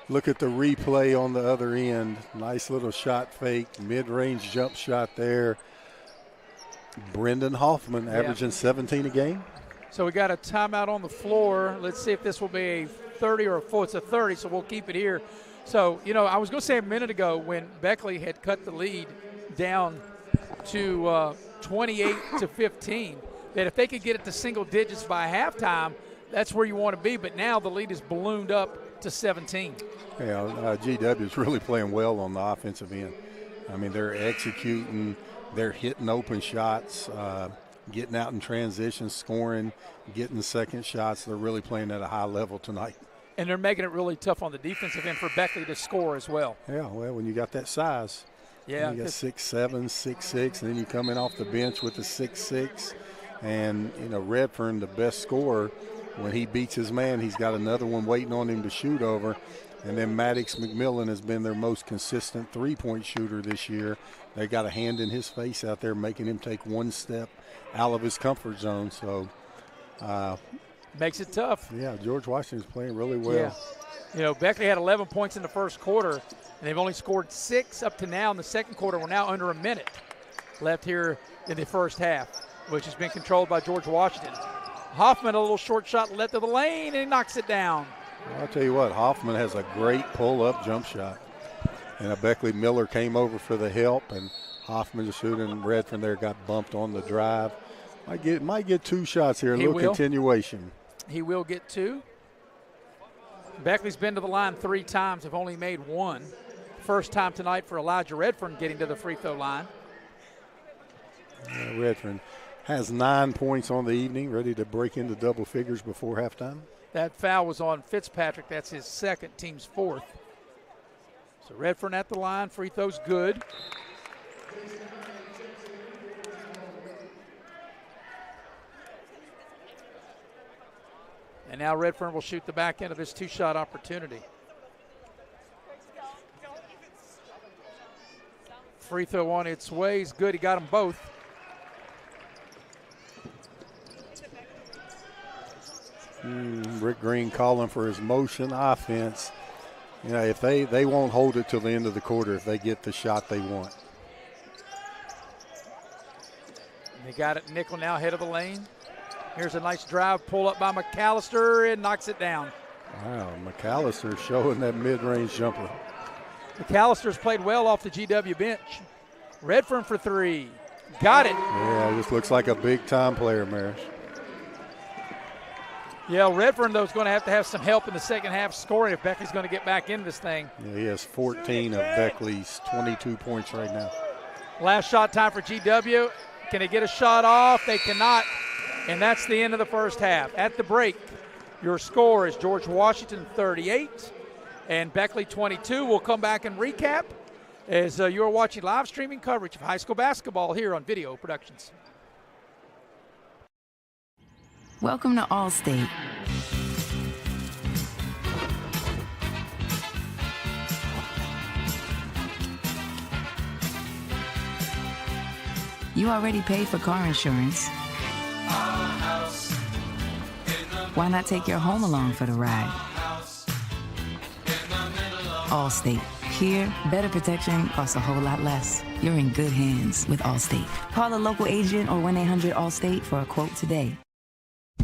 look at the replay on the other end, nice little shot fake, mid-range jump shot there. Brendan Hoffman averaging 17 a game. So we got a timeout on the floor. Let's see if this will be a 30 or a 4. It's a 30, so we'll keep it here. So, you know, I was going to say a minute ago when Beckley had cut the lead down to 28 to 15, that if they could get it to single digits by halftime, that's where you want to be. But now the lead is ballooned up 28-17. Yeah, GW is really playing well on the offensive end. I mean, they're executing, they're hitting open shots, getting out in transition, scoring, getting second shots. They're really playing at a high level tonight. And they're making it really tough on the defensive end for Beckley to score as well. Yeah, well, when you got that size. Yeah. You got 6'7", 6'6", and then you come in off the bench with the 6'6". And, Redfern, the best scorer, when he beats his man, he's got another one waiting on him to shoot over. And then Maddox McMillan has been their most consistent three-point shooter this year. They got a hand in his face out there, making him take one step out of his comfort zone. So makes it tough. Yeah, George Washington's playing really well. Yeah. Beckley had 11 points in the first quarter, and they've only scored 6 up to now in the second quarter. We're now under a minute left here in the first half, which has been controlled by George Washington. Hoffman, a little short shot left of the lane, and he knocks it down. I'll tell you what, Hoffman has a great pull-up jump shot. And Beckley Miller came over for the help, and Hoffman just shooting. Redfern there got bumped on the drive. Might get 2 shots here, a little continuation. He will get 2. Beckley's been to the line 3 times, have only made 1. First time tonight for Elijah Redfern getting to the free throw line. Redfern has 9 points on the evening, ready to break into double figures before halftime. That foul was on Fitzpatrick. That's his second, team's 4th. So Redfern at the line, free throw's good. And now Redfern will shoot the back end of this 2-shot opportunity. Free throw on its way is good. He got them both. Rick Green calling for his motion offense. If they won't hold it till the end of the quarter if they get the shot they want. They got it nickel now, head of the lane. Here's a nice drive, pull up by McAllister, and knocks it down. Wow, McAllister showing that mid-range jumper. McAllister's played well off the GW bench. Redfern for 3. Got it. Yeah, this looks like a big-time player, Maris. Yeah, Redfern, though, is going to have some help in the second half scoring if Beckley's going to get back into this thing. Yeah, he has 14 of Beckley's 22 points right now. Last shot time for GW. Can they get a shot off? They cannot. And that's the end of the first half. At the break, your score is George Washington 38 and Beckley 22. We'll come back and recap as you're watching live streaming coverage of high school basketball here on Video Productions. Welcome to Allstate. You already paid for car insurance. Why not take your home along for the ride? Allstate. Here, better protection costs a whole lot less. You're in good hands with Allstate. Call a local agent or 1-800-ALLSTATE for a quote today.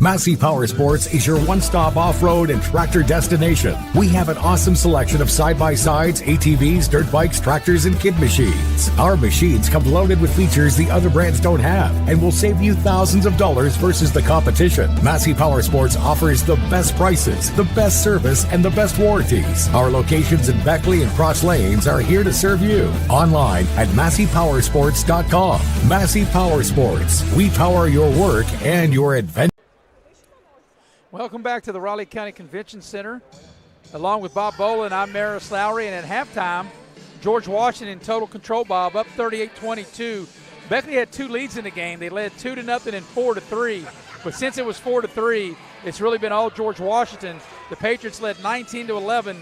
Massey Power Sports is your one-stop off-road and tractor destination. We have an awesome selection of side-by-sides, ATVs, dirt bikes, tractors, and kid machines. Our machines come loaded with features the other brands don't have and will save you thousands of dollars versus the competition. Massey Power Sports offers the best prices, the best service, and the best warranties. Our locations in Beckley and Cross Lanes are here to serve you. Online at MasseyPowersports.com. Massey Power Sports. We power your work and your adventure. Welcome back to the Raleigh County Convention Center. Along with Bob Boland, I'm Maris Lowry, and at halftime, George Washington total control, Bob, up 38-22. Beckley had 2 leads in the game. They led 2-0 and 4-3. But since it was 4-3, it's really been all George Washington. The Patriots led 19-11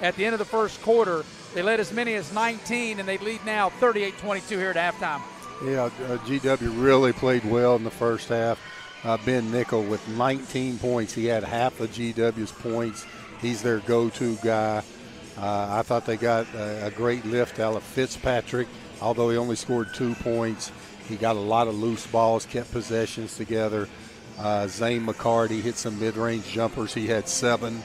at the end of the first quarter. They led as many as 19, and they lead now 38-22 here at halftime. Yeah, GW really played well in the first half. Ben Nickel with 19 points. He had half of GW's points. He's their go-to guy. I thought they got a great lift out of Fitzpatrick, although he only scored 2 points. He got a lot of loose balls, kept possessions together. Zane McCarty hit some mid-range jumpers. He had 7.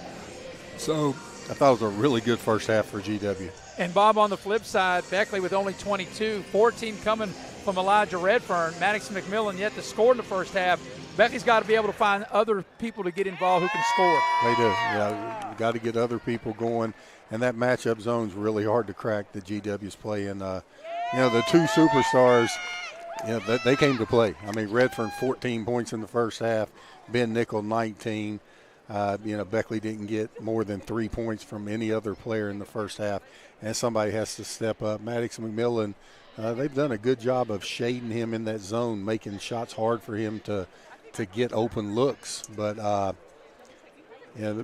So I thought it was a really good first half for GW. And Bob, on the flip side, Beckley with only 22, 14 coming from Elijah Redfern. Maddox McMillan yet to score in the first half. Beckley's got to be able to find other people to get involved who can score. They do. Yeah, you got to get other people going, and that matchup zone's really hard to crack that GW's playing. The two superstars, they came to play. I mean, Redfern 14 points in the first half, Ben Nickel 19. Beckley didn't get more than 3 points from any other player in the first half, and somebody has to step up. Maddox McMillan, they've done a good job of shading him in that zone, making shots hard for him to get open looks. But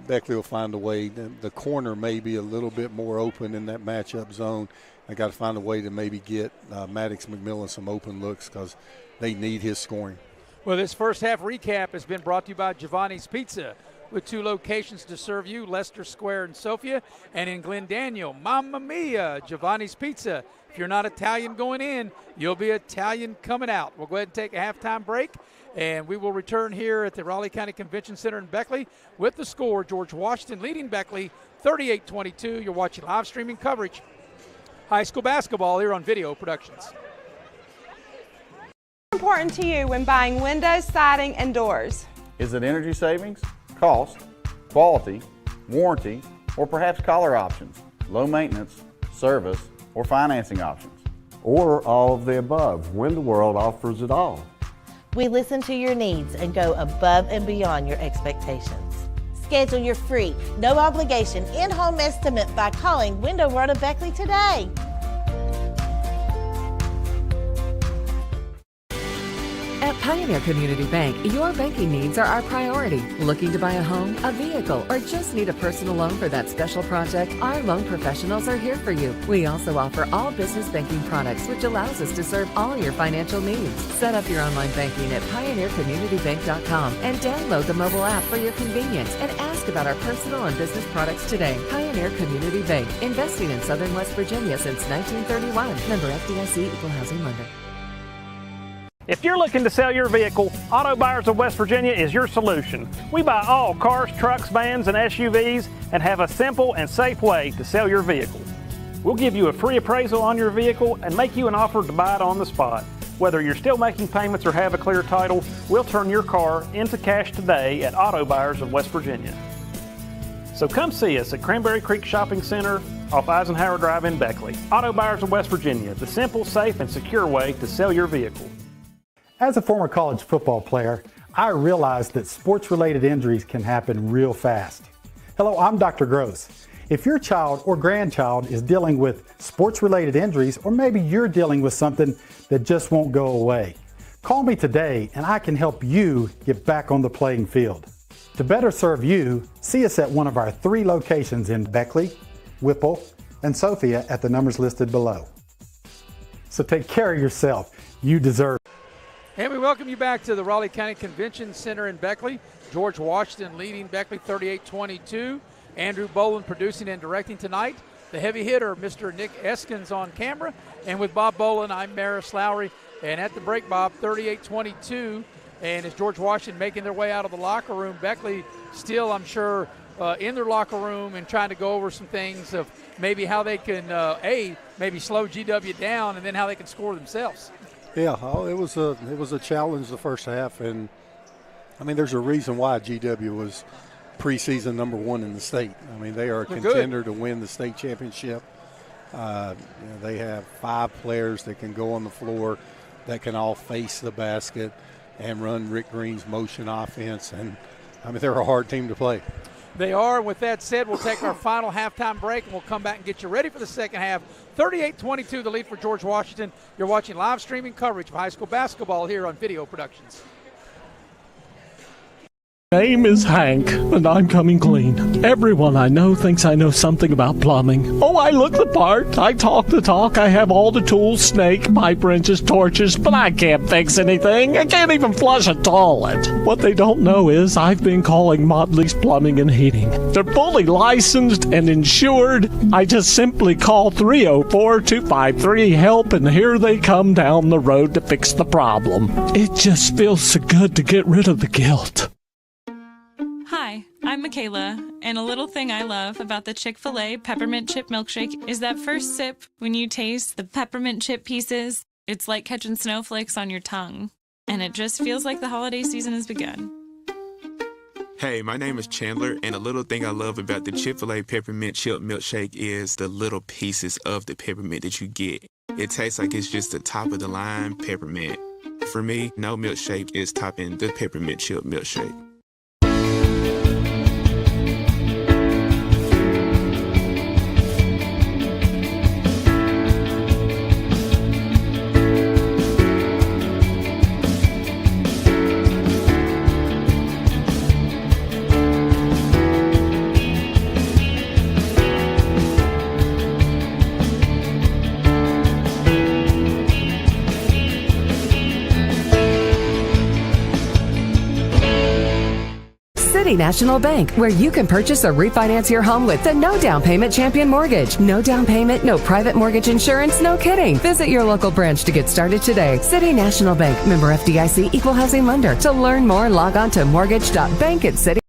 Beckley will find a way. The corner may be a little bit more open in that matchup zone. They got to find a way to maybe get Maddox McMillan some open looks because they need his scoring. Well, this first half recap has been brought to you by Giovanni's Pizza, with 2 locations to serve you, Leicester Square in Sophia and in Glen Daniel. Mamma mia, Giovanni's Pizza. If you're not Italian going in, you'll be Italian coming out. We'll go ahead and take a halftime break, and we will return here at the Raleigh County Convention Center in Beckley with the score. George Washington leading Beckley 38-22. You're watching live streaming coverage. High school basketball here on Video Productions. Important to you when buying windows, siding, and doors? Is it energy savings, cost, quality, warranty, or perhaps color options, low maintenance, service, or financing options? Or all of the above. Window World offers it all. We listen to your needs and go above and beyond your expectations. Schedule your free, no obligation, in-home estimate by calling Window World of Beckley today. At Pioneer Community Bank, your banking needs are our priority. Looking to buy a home, a vehicle, or just need a personal loan for that special project? Our loan professionals are here for you. We also offer all business banking products, which allows us to serve all your financial needs. Set up your online banking at pioneercommunitybank.com and download the mobile app for your convenience and ask about our personal and business products today. Pioneer Community Bank, investing in Southern West Virginia since 1931. Member FDIC, Equal Housing Lender. If you're looking to sell your vehicle, Auto Buyers of West Virginia is your solution. We buy all cars, trucks, vans, and SUVs and have a simple and safe way to sell your vehicle. We'll give you a free appraisal on your vehicle and make you an offer to buy it on the spot. Whether you're still making payments or have a clear title, we'll turn your car into cash today at Auto Buyers of West Virginia. So come see us at Cranberry Creek Shopping Center off Eisenhower Drive in Beckley. Auto Buyers of West Virginia, the simple, safe, and secure way to sell your vehicle. As a former college football player, I realized that sports-related injuries can happen real fast. Hello, I'm Dr. Gross. If your child or grandchild is dealing with sports-related injuries, or maybe you're dealing with something that just won't go away, call me today and I can help you get back on the playing field. To better serve you, see us at one of our 3 locations in Beckley, Whipple, and Sophia at the numbers listed below. So take care of yourself. You deserve it. And we welcome you back to the Raleigh County Convention Center in Beckley. George Washington leading Beckley 38-22. Andrew Boland producing and directing tonight. The heavy hitter, Mr. Nick Eskins, on camera. And with Bob Boland, I'm Maris Lowry. And at the break, Bob, 38-22. And as George Washington making their way out of the locker room, Beckley still, I'm sure, in their locker room and trying to go over some things of maybe how they can, maybe slow GW down and then how they can score themselves. Yeah, it was a challenge the first half, and I mean, there's a reason why GW was preseason number 1 in the state. I mean, they are a contender to win the state championship. They have 5 players that can go on the floor, that can all face the basket and run Rick Green's motion offense, and I mean, they're a hard team to play. They are. With that said, we'll take our final halftime break, and we'll come back and get you ready for the second half. 38-22, the lead for George Washington. You're watching live streaming coverage of high school basketball here on Video Productions. Name is Hank, and I'm coming clean. Everyone I know thinks I know something about plumbing. Oh, I look the part. I talk the talk. I have all the tools, snake, pipe wrenches, torches, but I can't fix anything. I can't even flush a toilet. What they don't know is I've been calling Motley's Plumbing and Heating. They're fully licensed and insured. I just simply call 304-253-HELP, and here they come down the road to fix the problem. It just feels so good to get rid of the guilt. Hi, I'm Michaela, and a little thing I love about the Chick-fil-A Peppermint Chip Milkshake is that first sip when you taste the peppermint chip pieces. It's like catching snowflakes on your tongue, and it just feels like the holiday season has begun. Hey, my name is Chandler, and a little thing I love about the Chick-fil-A Peppermint Chip Milkshake is the little pieces of the peppermint that you get. It tastes like it's just the top of the line peppermint. For me, no milkshake is topping the Peppermint Chip Milkshake. City National Bank, where you can purchase or refinance your home with the no down payment Champion Mortgage. No down payment, no private mortgage insurance, no kidding. Visit your local branch to get started today. City National Bank, member FDIC, equal housing lender. To learn more, log on to mortgage.bank at City.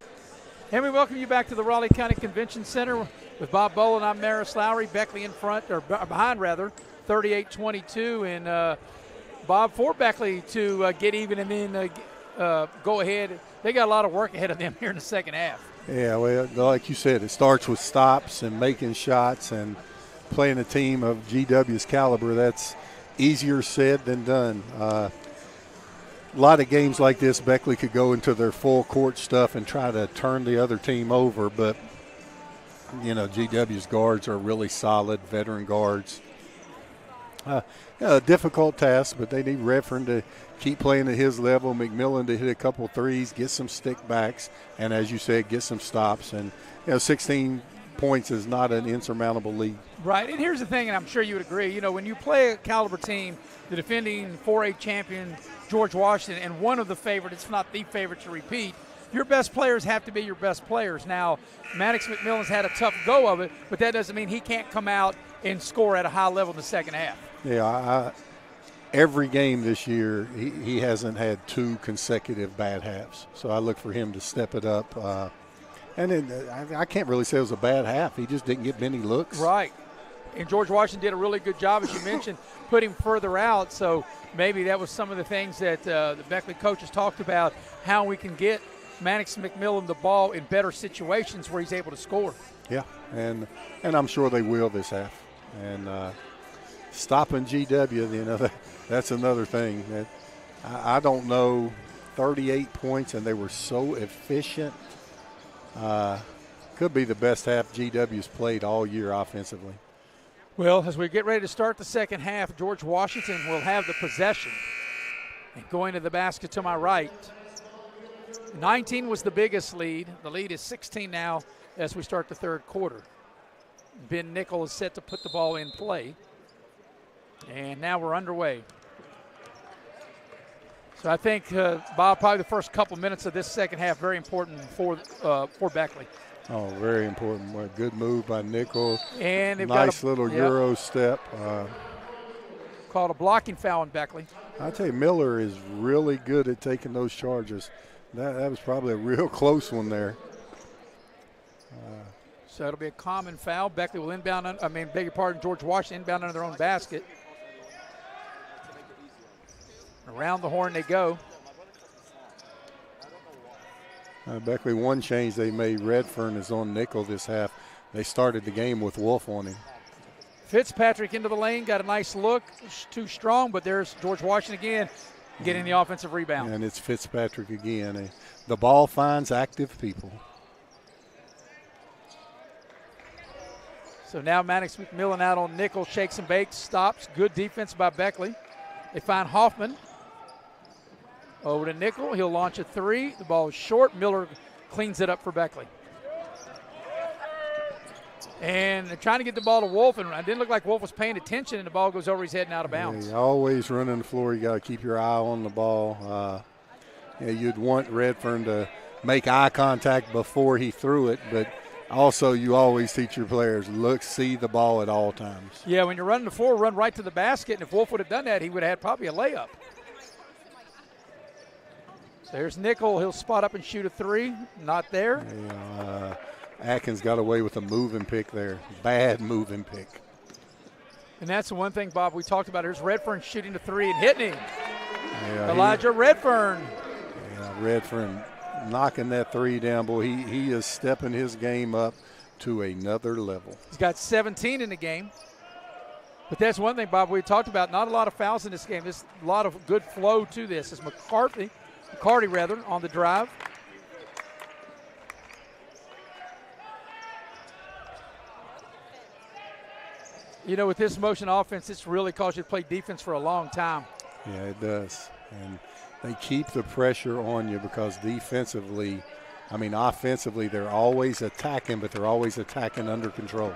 And we welcome you back to the Raleigh County Convention Center with Bob Boland. I'm Maris Lowry. Beckley in front, or behind rather, 38-22. And Bob, for Beckley to get even and then go ahead. They got a lot of work ahead of them here in the second half. Yeah, well, like you said, it starts with stops and making shots, and playing a team of GW's caliber. That's easier said than done. A lot of games like this, Beckley could go into their full court stuff and try to turn the other team over, but, you know, GW's guards are really solid, veteran guards. A difficult task, but they need Redfern to keep playing at his level, McMillan to hit a couple threes, get some stick backs, and as you said, get some stops. And, 16 points is not an insurmountable lead. Right, and here's the thing, and I'm sure you would agree, when you play a caliber team, the defending 4A champion George Washington, and one of the favorites, if not the favorite to repeat, your best players have to be your best players. Now, Maddox McMillan's had a tough go of it, but that doesn't mean he can't come out and score at a high level in the second half. Yeah, every game this year, he hasn't had 2 consecutive bad halves. So I look for him to step it up. And then, I can't really say it was a bad half. He just didn't get many looks. Right. And George Washington did a really good job, as you mentioned, put him further out. So maybe that was some of the things that the Beckley coaches talked about, how we can get Maddox McMillan the ball in better situations where he's able to score. Yeah, and I'm sure they will this half. And stopping GW, that's another thing. That I don't know, 38 points, and they were so efficient. Could be the best half GW's played all year offensively. Well, as we get ready to start the second half, George Washington will have the possession. And going to the basket to my right. 19 was the biggest lead. The lead is 16 now as we start the third quarter. Ben Nickel is set to put the ball in play. And now we're underway. So I think, Bob, probably the first couple minutes of this second half, very important for Beckley. Oh, very important. What a good move by Nickel. And they've nice got little Euro step. Called a blocking foul on Beckley. I tell you, Miller is really good at taking those charges. That was probably a real close one there. So it'll be a common foul. Beckley will inbound, George Washington inbound under their own basket. Around the horn they go. Beckley, one change they made. Redfern is on Nickel this half. They started the game with Wolf on him. Fitzpatrick into the lane, got a nice look. Too strong, but there's George Washington again getting the offensive rebound. And it's Fitzpatrick again. The ball finds active people. So now Maddox McMillan out on Nickel, shakes and bakes, stops. Good defense by Beckley. They find Hoffman. Over to Nickel. He'll launch a three. The ball is short. Miller cleans it up for Beckley. And they're trying to get the ball to Wolf, and it didn't look like Wolf was paying attention, and the ball goes over his head and out of bounds. Yeah, always running the floor. You got to keep your eye on the ball. You'd want Redfern to make eye contact before he threw it, but also you always teach your players, see the ball at all times. Yeah, when you're running the floor, run right to the basket, and if Wolf would have done that, he would have had probably a layup. So there's Nickel. He'll spot up and shoot a three. Not there. Atkins got away with a moving pick there. Bad moving pick. And that's the one thing, Bob, we talked about. Here's Redfern shooting the three and hitting him. Yeah, Elijah Redfern. Yeah, Redfern knocking that three down. Boy, he is stepping his game up to another level. He's got 17 in the game. But that's one thing, Bob, we talked about. Not a lot of fouls in this game. There's a lot of good flow to this. It's McCarty on the drive. You know, with this motion offense, it's really caused you to play defense for a long time. Yeah, it does. And they keep the pressure on you because offensively, they're always attacking, but they're always attacking under control.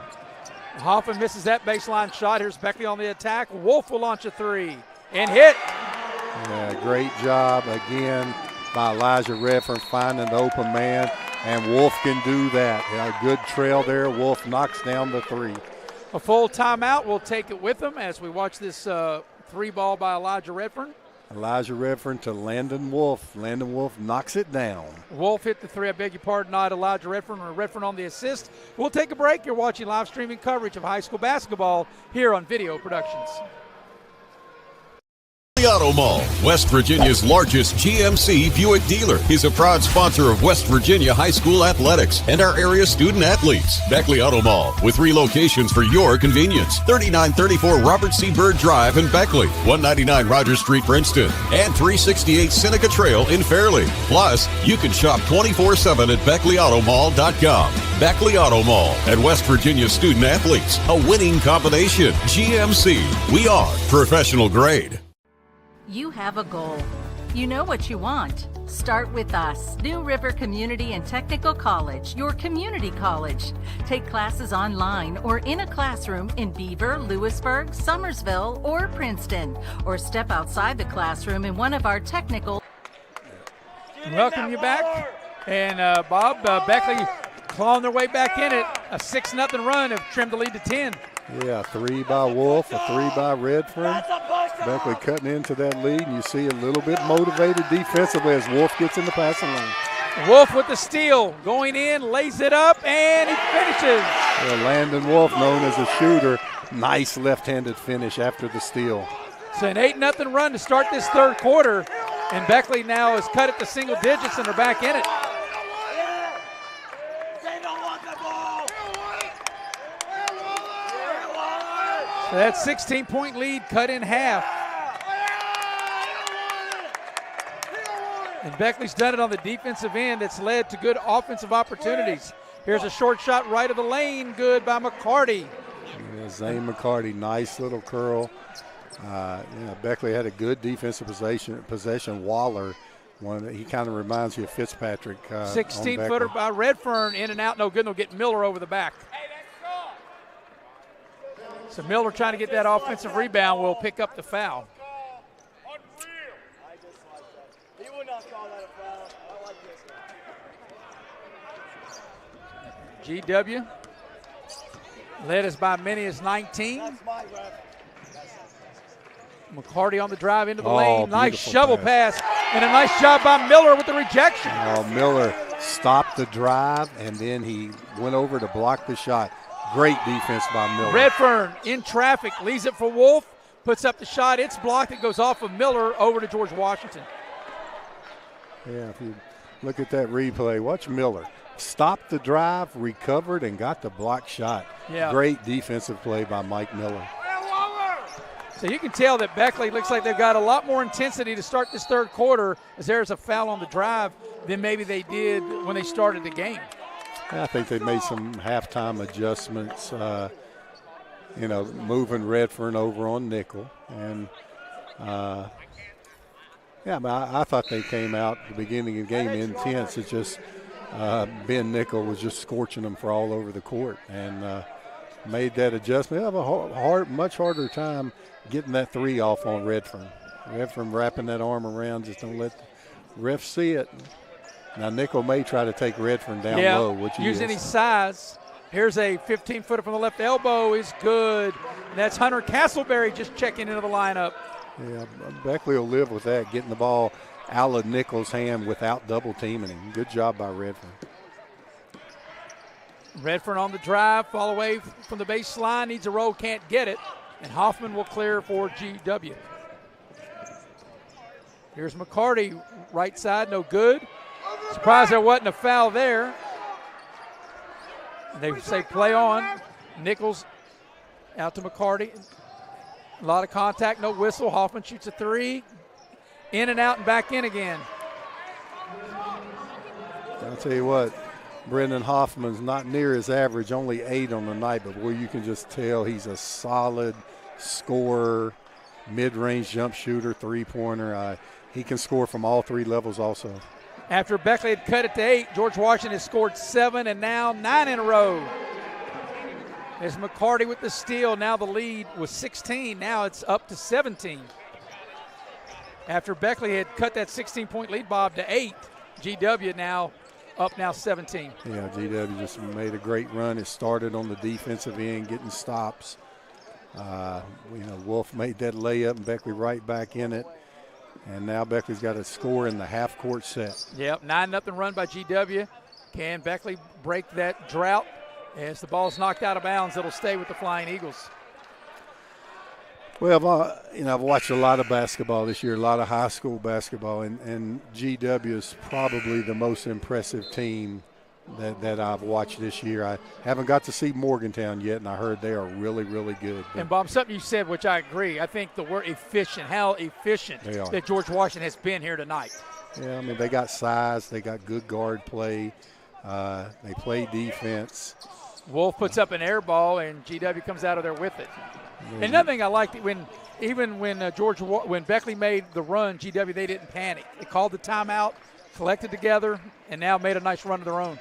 Hoffman misses that baseline shot. Here's Beckley on the attack. Wolf will launch a three and hit. Yeah, great job again by Elijah Redfern finding the open man, and Wolf can do that. Yeah, good trail there. Wolf knocks down the three. A full timeout. We'll take it with them as we watch this three ball by Elijah Redfern. Elijah Redfern to Landon Wolf. Landon Wolf knocks it down. Wolf hit the three. I beg your pardon, not Elijah Redfern, or Redfern on the assist. We'll take a break. You're watching live streaming coverage of high school basketball here on Video Productions. Auto Mall, West Virginia's largest GMC Buick dealer, is a proud sponsor of West Virginia high school athletics and our area student athletes. Beckley Auto Mall, with 3 locations for your convenience: 3934 Robert C. Byrd Drive in Beckley, 199 Rogers Street, Princeton, and 368 Seneca Trail in Fairleigh. Plus, you can shop 24/7 at BeckleyAutomall.com. Beckley Auto Mall and West Virginia student athletes, a winning combination. GMC, we are professional grade. You have a goal. You know what you want. Start with us. New River Community and Technical College, your community college. Take classes online or in a classroom in Beaver, Lewisburg, Summersville, or Princeton. Or step outside the classroom in one of our technical. Welcome you back. And Bob, Beckley clawing their way back in it. A 6-0 run have trimmed the lead to 10. Yeah, 3 by Wolf, a 3 by Redfern. Beckley cutting into that lead, and you see a little bit motivated defensively as Wolf gets in the passing lane. Wolf with the steal, going in, lays it up, and he finishes. Yeah, Landon Wolf, known as a shooter, nice left-handed finish after the steal. It's an 8-0 run to start this third quarter, and Beckley now has cut it to single digits, and they're back in it. So that 16-point lead cut in half. And Beckley's done it on the defensive end. It's led to good offensive opportunities. Here's a short shot right of the lane, good by McCarty. Yeah, Zane McCarty, nice little curl. Beckley had a good defensive possession. Waller, he kind of reminds you of Fitzpatrick. 16-footer by Redfern, in and out, no good. They'll get Miller over the back. So Miller trying to get that offensive rebound will pick up the foul. GW led us by many as 19. McCarty on the drive into the lane. Nice shovel pass and a nice job by Miller with the rejection. Miller stopped the drive and then he went over to block the shot. Great defense by Miller. Redfern in traffic, leaves it for Wolf, puts up the shot. It's blocked. It goes off of Miller over to George Washington. Yeah, if you look at that replay, watch Miller. Stopped the drive, recovered, and got the block shot. Yeah. Great defensive play by Mike Miller. So you can tell that Beckley looks like they've got a lot more intensity to start this third quarter, as there's a foul on the drive than maybe they did when they started the game. I think they made some halftime adjustments, moving Redfern over on nickel. And, but I thought they came out at the beginning of the game intense. It's just Ben Nickel was just scorching them for all over the court and made that adjustment. They have a much harder time getting that three off on Redfern. Redfern wrapping that arm around, just don't let the ref see it. Now, Nickel may try to take Redfern down low, which he using his size. Here's a 15-footer from the left elbow is good. And that's Hunter Castleberry just checking into the lineup. Yeah, Beckley will live with that, getting the ball out of Nickel's hand without double teaming him. Good job by Redfern. Redfern on the drive, fall away from the baseline, needs a roll, can't get it. And Hoffman will clear for GW. Here's McCarty, right side, no good. Surprised there wasn't a foul there. They say play on. Nichols out to McCarty. A lot of contact, no whistle. Hoffman shoots a three. In and out and back in again. I'll tell you what, Brendan Hoffman's not near his average, only 8 on the night, but boy, you can just tell he's a solid scorer, mid-range jump shooter, three-pointer. He can score from all 3 levels also. After Beckley had cut it to 8, George Washington has scored 7 and now 9 in a row. There's McCarty with the steal. Now the lead was 16. Now it's up to 17. After Beckley had cut that 16-point lead, Bob, to 8, GW now up 17. Yeah, GW just made a great run. It started on the defensive end, getting stops. Wolf made that layup and Beckley right back in it. And now Beckley's got a score in the half-court set. Yep, 9-0 run by GW. Can Beckley break that drought? As the ball's knocked out of bounds, it'll stay with the Flying Eagles. Well, I've watched a lot of basketball this year, a lot of high school basketball, and GW is probably the most impressive team that I've watched this year. I haven't got to see Morgantown yet, and I heard they are really, really good. And, Bob, something you said, which I agree, I think the word efficient, how efficient that George Washington has been here tonight. Yeah, I mean, they got size, they got good guard play, they play defense. Wolf puts up an air ball, and GW comes out of there with it. And another thing I liked, when Beckley made the run, GW, they didn't panic. They called the timeout, collected together, and now made a nice run of their own.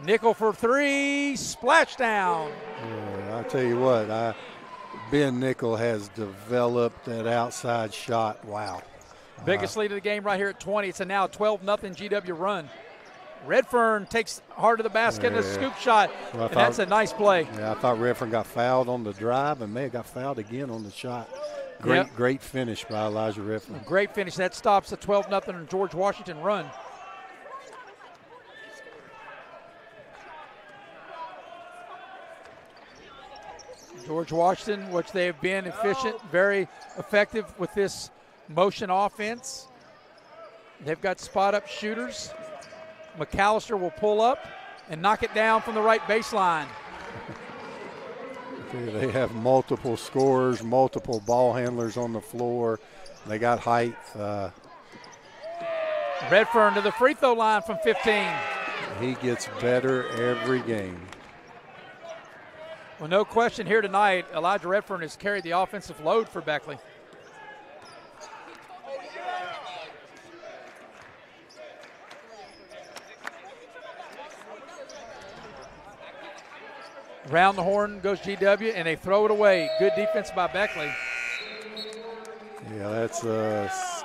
Nickel for 3, splash down. Yeah, I'll tell you what, Ben Nickel has developed that outside shot. Wow. Biggest lead of the game right here at 20. It's now a 12-0 GW run. Redfern takes hard to the basket and a scoop shot, and that's a nice play. Yeah, I thought Redfern got fouled on the drive and may have got fouled again on the shot. Great finish by Elijah Redfern. Great finish. That stops a 12-0 George Washington run. George Washington, which they have been efficient, very effective with this motion offense. They've got spot-up shooters. McAllister will pull up and knock it down from the right baseline. They have multiple scorers, multiple ball handlers on the floor. They got height. Redfern to the free throw line from 15. He gets better every game. Well, no question here tonight, Elijah Redfern has carried the offensive load for Beckley. Round the horn goes GW, and they throw it away. Good defense by Beckley. Yeah, that's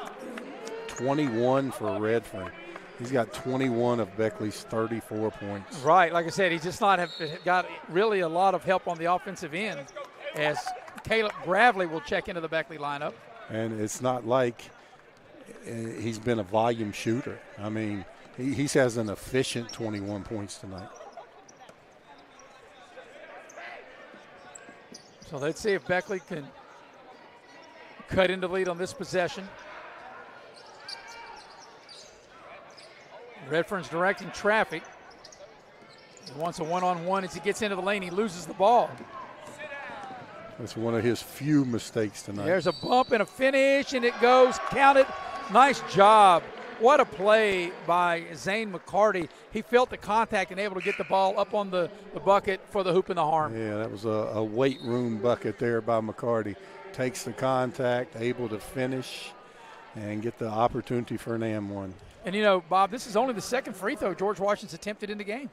21 for Redfern. He's got 21 of Beckley's 34 points. Right, like I said, he's just not got really a lot of help on the offensive end, as Caleb Gravely will check into the Beckley lineup. And it's not like he's been a volume shooter. I mean, he has an efficient 21 points tonight. So let's see if Beckley can cut into the lead on this possession. Redfern's directing traffic. He wants a one-on-one. As he gets into the lane, he loses the ball. That's one of his few mistakes tonight. There's a bump and a finish, and it goes. Count it. Nice job. What a play by Zane McCarty. He felt the contact and able to get the ball up on the bucket for the hoop and the harm. Yeah, that was a weight room bucket there by McCarty. Takes the contact, able to finish, and get the opportunity for an and-one. And, you know, Bob, this is only the second free throw George Washington's attempted in the game.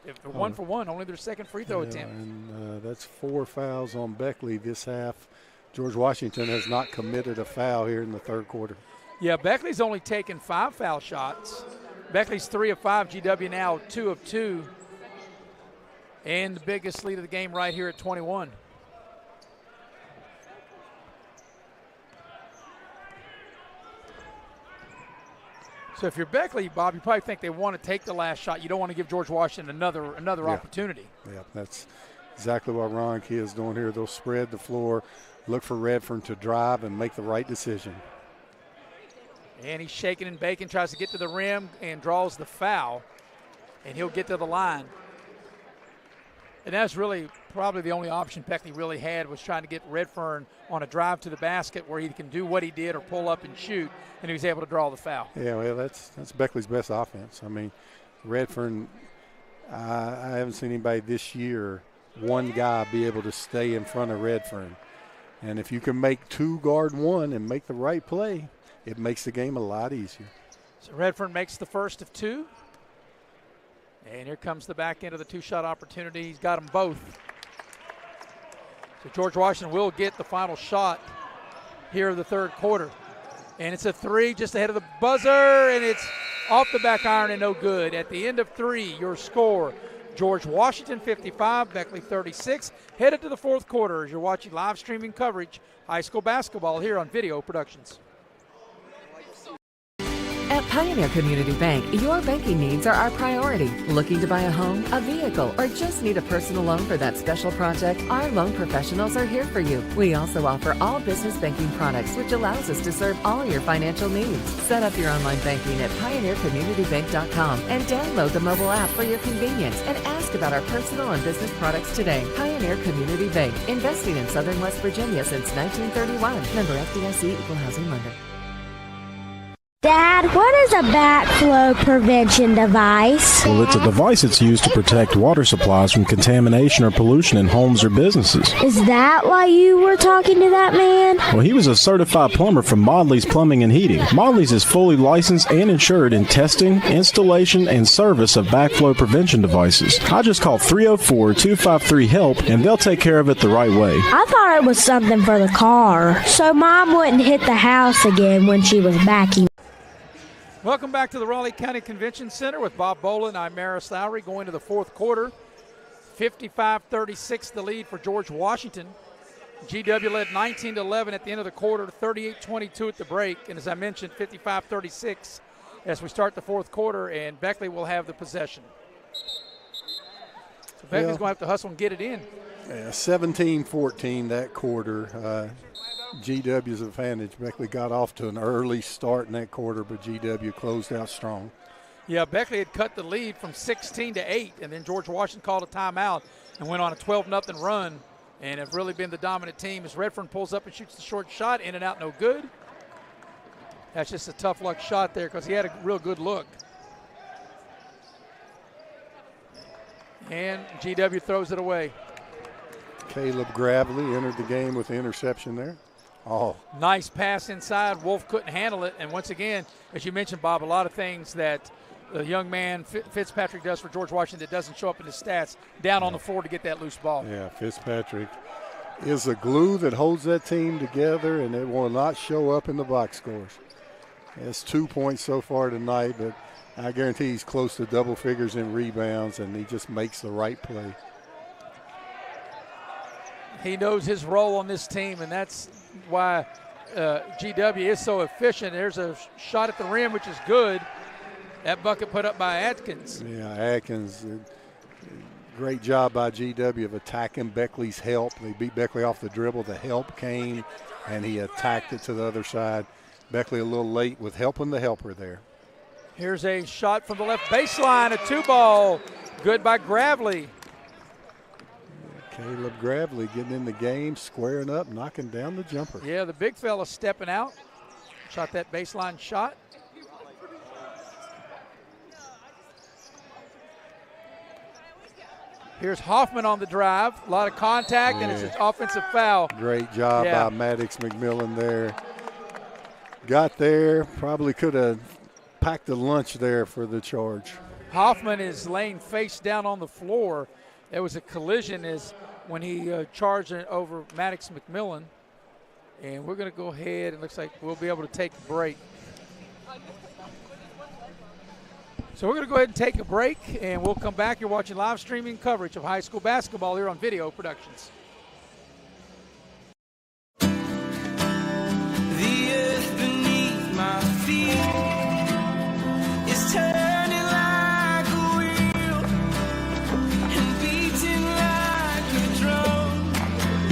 If they're 1 for 1, only their second free throw attempt. And that's 4 fouls on Beckley this half. George Washington has not committed a foul here in the third quarter. Yeah, Beckley's only taken 5 foul shots. Beckley's 3 of 5. GW now 2 of 2. And the biggest lead of the game right here at 21. So if you're Beckley, Bob, you probably think they want to take the last shot. You don't want to give George Washington another opportunity. Yeah, that's exactly what Ron Key is doing here. They'll spread the floor, look for Redfern to drive and make the right decision. And he's shaking and baking, tries to get to the rim and draws the foul. And he'll get to the line. And that's really probably the only option Beckley really had, was trying to get Redfern on a drive to the basket where he can do what he did or pull up and shoot, and he was able to draw the foul. Yeah, well, that's Beckley's best offense. I mean, Redfern, I haven't seen anybody this year, one guy be able to stay in front of Redfern. And if you can make 2 guard 1 and make the right play, it makes the game a lot easier. So Redfern makes the first of 2. And here comes the back end of the 2-shot opportunity. He's got them both. So George Washington will get the final shot here in the third quarter. And it's a 3 just ahead of the buzzer, and it's off the back iron and no good. At the end of 3, your score, George Washington 55, Beckley 36. Headed to the fourth quarter as you're watching live streaming coverage, high school basketball here on Video Productions. At Pioneer Community Bank, your banking needs are our priority. Looking to buy a home, a vehicle, or just need a personal loan for that special project? Our loan professionals are here for you. We also offer all business banking products, which allows us to serve all your financial needs. Set up your online banking at pioneercommunitybank.com and download the mobile app for your convenience and ask about our personal and business products today. Pioneer Community Bank, investing in Southern West Virginia since 1931. Member FDIC, Equal Housing Lender. Dad, what is a backflow prevention device? Well, it's a device that's used to protect water supplies from contamination or pollution in homes or businesses. Is that why you were talking to that man? Well, he was a certified plumber from Modley's Plumbing and Heating. Modley's is fully licensed and insured in testing, installation, and service of backflow prevention devices. I just call 304-253-HELP, and they'll take care of it the right way. I thought it was something for the car, so Mom wouldn't hit the house again when she was backing. Welcome back to the Raleigh County Convention Center with Bob Boland. I'm Maris Lowry going to the fourth quarter. 55-36 the lead for George Washington. GW led 19-11 at the end of the quarter, 38-22 at the break. And as I mentioned, 55-36 as we start the fourth quarter, and Beckley will have the possession. So Beckley's going to have to hustle and get it in. Yeah, 17-14 that quarter. GW's advantage. Beckley got off to an early start in that quarter, but GW closed out strong. Yeah, Beckley had cut the lead from 16-8, and then George Washington called a timeout and went on a 12-0 run, and have really been the dominant team as Redfern pulls up and shoots the short shot, in and out, no good. That's just a tough luck shot there because he had a real good look. And GW throws it away. Caleb Gravely entered the game with the interception there. Oh, nice pass inside. Wolf couldn't handle it. And once again, as you mentioned, Bob, a lot of things that the young man Fitzpatrick does for George Washington that doesn't show up in his stats, down on the floor to get that loose ball. Yeah, Fitzpatrick is the glue that holds that team together, and it will not show up in the box scores. It's 2 points so far tonight, but I guarantee he's close to double figures in rebounds, and he just makes the right play. He knows his role on this team, and that's why GW is so efficient. There's a shot at the rim, which is good. That bucket put up by Atkins. Yeah, Atkins, great job by GW of attacking Beckley's help. They beat Beckley off the dribble. The help came, and he attacked it to the other side. Beckley a little late with helping the helper there. Here's a shot from the left baseline, a 2-ball. Good by Gravely. Caleb Gravely getting in the game, squaring up, knocking down the jumper. Yeah, the big fella stepping out. Shot that baseline shot. Here's Hoffman on the drive. A lot of contact, and it's an offensive foul. Great job by Maddox McMillan there. Got there, probably could have packed a lunch there for the charge. Hoffman is laying face down on the floor. There was a collision when he charged it over Maddox McMillan. And we're going to go ahead, and looks like we'll be able to take a break. So we're going to go ahead and take a break, and we'll come back. You're watching live streaming coverage of high school basketball here on Video Productions. The earth beneath my feet is turning like a wheel and beating like a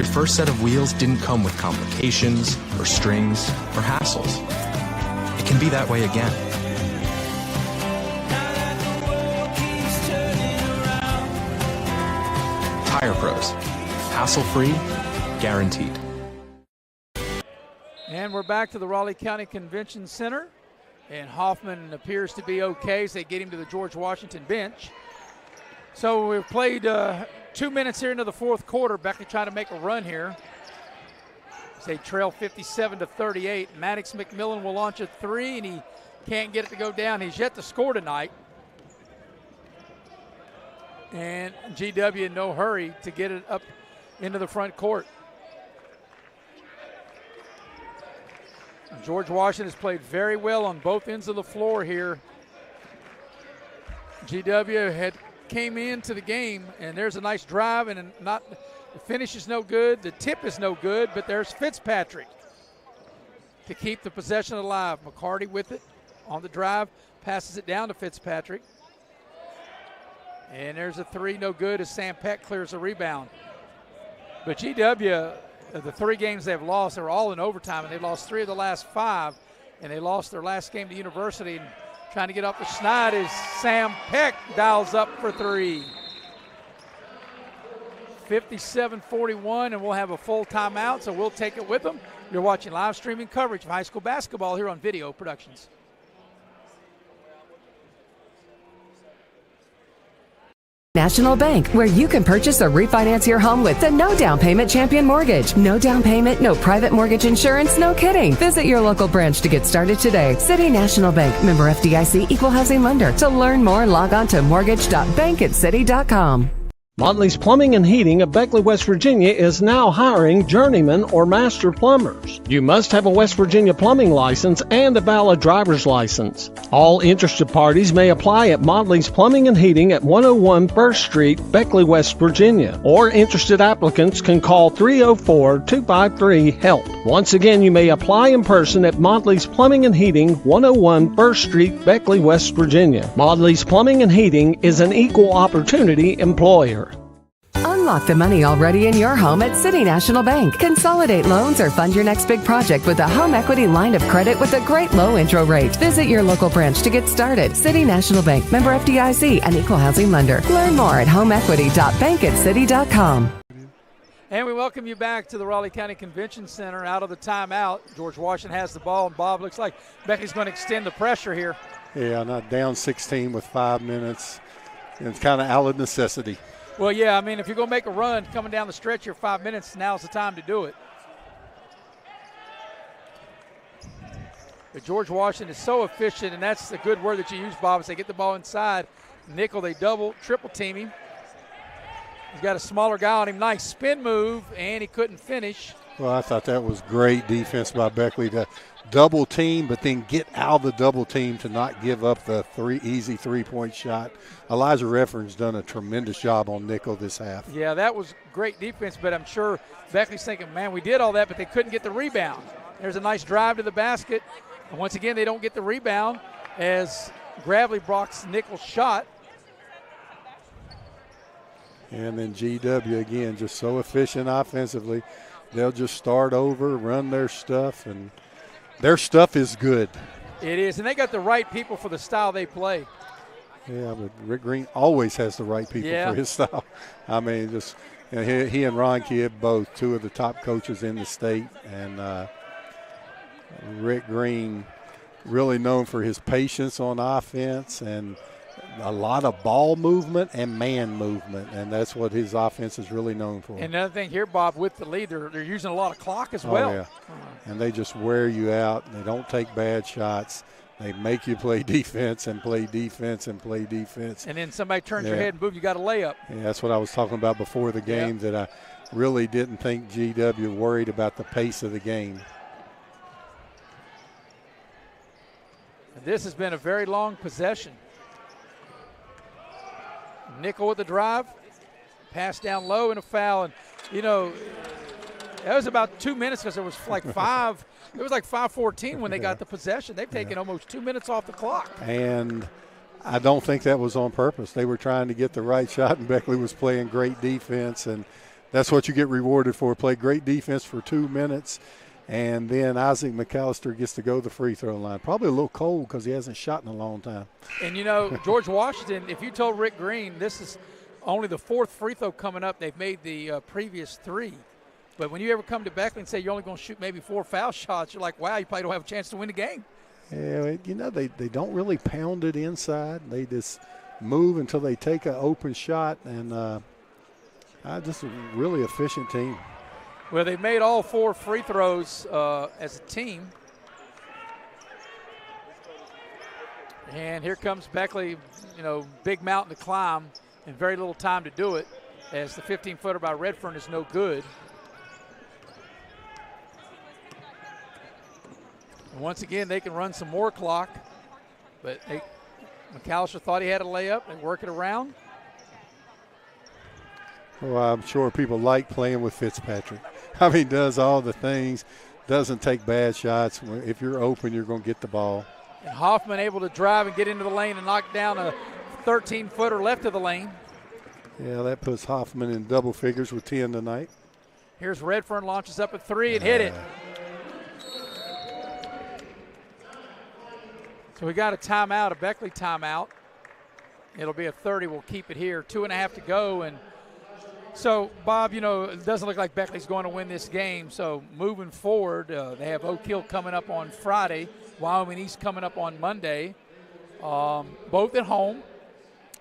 Your first set of wheels didn't come with complications or strings or hassles. It can be that way again. Tire Pros. Hassle-free, guaranteed. And we're back to the Raleigh County Convention Center. And Hoffman appears to be okay as they get him to the George Washington bench. So we've played 2 minutes here into the fourth quarter. Beckley trying to make a run here. They trail 57-38. Maddox McMillan will launch a three, and he can't get it to go down. He's yet to score tonight. And GW in no hurry to get it up into the front court. George Washington has played very well on both ends of the floor here. GW had came into the game, and there's a nice drive, and the finish is no good, the tip is no good, but there's Fitzpatrick to keep the possession alive. McCarty with it on the drive, passes it down to Fitzpatrick. And there's a three, no good, as Sam Peck clears the rebound. But GW, the 3 games they've lost, they're all in overtime, and they've lost 3 of the last 5, and they lost their last game to University. And trying to get off the schneid as Sam Peck dials up for 3. 57-41, and we'll have a full timeout, so we'll take it with them. You're watching live streaming coverage of high school basketball here on Video Productions. National Bank, where you can purchase or refinance your home with the no down payment Champion Mortgage. No down payment, no private mortgage insurance, no kidding. Visit your local branch to get started today. City National Bank, member FDIC, equal housing lender. To learn more, log on to mortgage.bankatcity.com. Motley's Plumbing and Heating of Beckley, West Virginia is now hiring journeyman or master plumbers. You must have a West Virginia plumbing license and a valid driver's license. All interested parties may apply at Motley's Plumbing and Heating at 101 First Street, Beckley, West Virginia. Or interested applicants can call 304-253-HELP. Once again, you may apply in person at Motley's Plumbing and Heating, 101 First Street, Beckley, West Virginia. Motley's Plumbing and Heating is an equal opportunity employer. Unlock the money already in your home at City National Bank. Consolidate loans or fund your next big project with a home equity line of credit with a great low intro rate. Visit your local branch to get started. City National Bank, member FDIC, an equal housing lender. Learn more at homeequity.bankatcity.com. And we welcome you back to the Raleigh County Convention Center out of the timeout. George Washington has the ball, and Bob, looks like Beckley's going to extend the pressure here. Yeah, not down 16 with 5 minutes. And it's kind of out of necessity. Well, yeah, I mean, if you're going to make a run coming down the stretch here 5 minutes, now's the time to do it. But George Washington is so efficient, and that's the good word that you use, Bob, as they get the ball inside. Nickel, they double, triple team him. He's got a smaller guy on him. Nice spin move, and he couldn't finish. Well, I thought that was great defense by Beckley to double team, but then get out of the double team to not give up the easy three-point shot. Elijah Redfern's done a tremendous job on Nickel this half. Yeah, that was great defense, but I'm sure Beckley's thinking, man, we did all that, but they couldn't get the rebound. There's a nice drive to the basket. And once again, they don't get the rebound as Gravely blocks Nickel's shot. And then GW, again, just so efficient offensively. They'll just start over, run their stuff, and their stuff is good. It is, and they got the right people for the style they play. Yeah, but Rick Green always has the right people for his style. I mean, just he and Ron Kidd, both 2 of the top coaches in the state, and Rick Green really known for his patience on offense and a lot of ball movement and man movement, and that's what his offense is really known for. And another thing here, Bob, with the lead, they're using a lot of clock as well. Oh, yeah. And they just wear you out. They don't take bad shots. They make you play defense and play defense and play defense. And then somebody turns your head and boom, you got a layup. Yeah, that's what I was talking about before the game, that I really didn't think GW worried about the pace of the game. And this has been a very long possession. Nickel with the drive, pass down low and a foul. And, you know, that was about 2 minutes because it was like 5:14 when they got the possession. They've taken almost 2 minutes off the clock. And I don't think that was on purpose. They were trying to get the right shot, and Beckley was playing great defense, and that's what you get rewarded for. Play great defense for 2 minutes, and then Isaac McAllister gets to go to the free throw line. Probably a little cold because he hasn't shot in a long time. And, George Washington, if you told Rick Green this is only the 4th free throw coming up, they've made the previous 3. But when you ever come to Beckley and say you're only going to shoot maybe 4 foul shots, you're like, wow, you probably don't have a chance to win the game. Yeah, they don't really pound it inside. They just move until they take an open shot, and just a really efficient team. Well, they've made all 4 free throws as a team. And here comes Beckley, big mountain to climb and very little time to do it, as the 15-footer by Redfern is no good. And once again, they can run some more clock, but McAllister thought he had a layup and work it around. Well, I'm sure people like playing with Fitzpatrick. He does all the things, doesn't take bad shots. If you're open, you're going to get the ball. And Hoffman able to drive and get into the lane and knock down a 13-footer left of the lane. Yeah, that puts Hoffman in double figures with 10 tonight. Here's Redfern, launches up a 3 and hit it. So we got a timeout, a Beckley timeout. It'll be a 30. We'll keep it here. 2.5 to go. And so, Bob, it doesn't look like Beckley's going to win this game. So moving forward, they have Oak Hill coming up on Friday, Wyoming East coming up on Monday, both at home.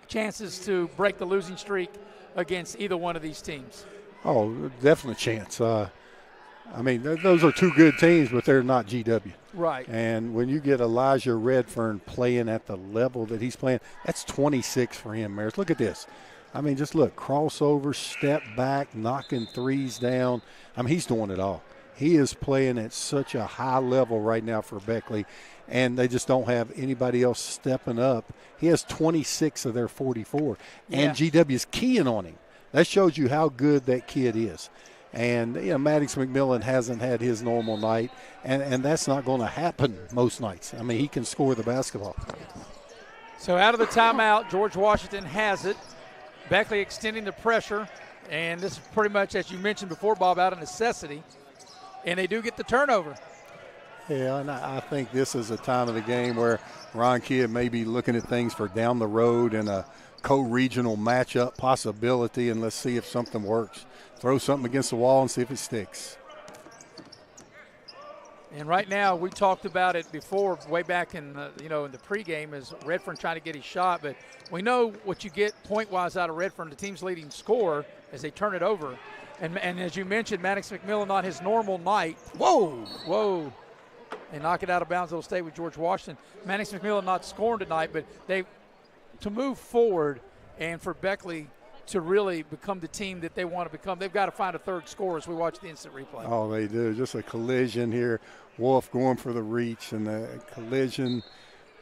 Chances to break the losing streak against either one of these teams. Oh, definitely a chance. Those are 2 good teams, but they're not GW. Right. And when you get Elijah Redfern playing at the level that he's playing, that's 26 for him, Maris. Look at this. Just look, crossover, step back, knocking threes down. He's doing it all. He is playing at such a high level right now for Beckley, and they just don't have anybody else stepping up. He has 26 of their 44, and GW is keying on him. That shows you how good that kid is. And, Maddox McMillan hasn't had his normal night, and that's not going to happen most nights. He can score the basketball. So out of the timeout, George Washington has it. Beckley extending the pressure, and this is pretty much, as you mentioned before, Bob, out of necessity. And they do get the turnover. Yeah, and I think this is a time of the game where Ron Kidd may be looking at things for down the road and a co-regional matchup possibility, and let's see if something works. Throw something against the wall and see if it sticks. And right now, we talked about it before, way back in the, in the pregame, is Redfern trying to get his shot. But we know what you get point-wise out of Redfern, the team's leading scorer, as they turn it over. And as you mentioned, Maddox McMillan on his normal night. Whoa. And knock it out of bounds. It'll stay with George Washington. Maddox McMillan not scoring tonight, but to move forward and for Beckley to really become the team that they want to become, they've got to find a third scorer as we watch the instant replay. Oh, they do. Just a collision here. Wolf going for the reach and the collision.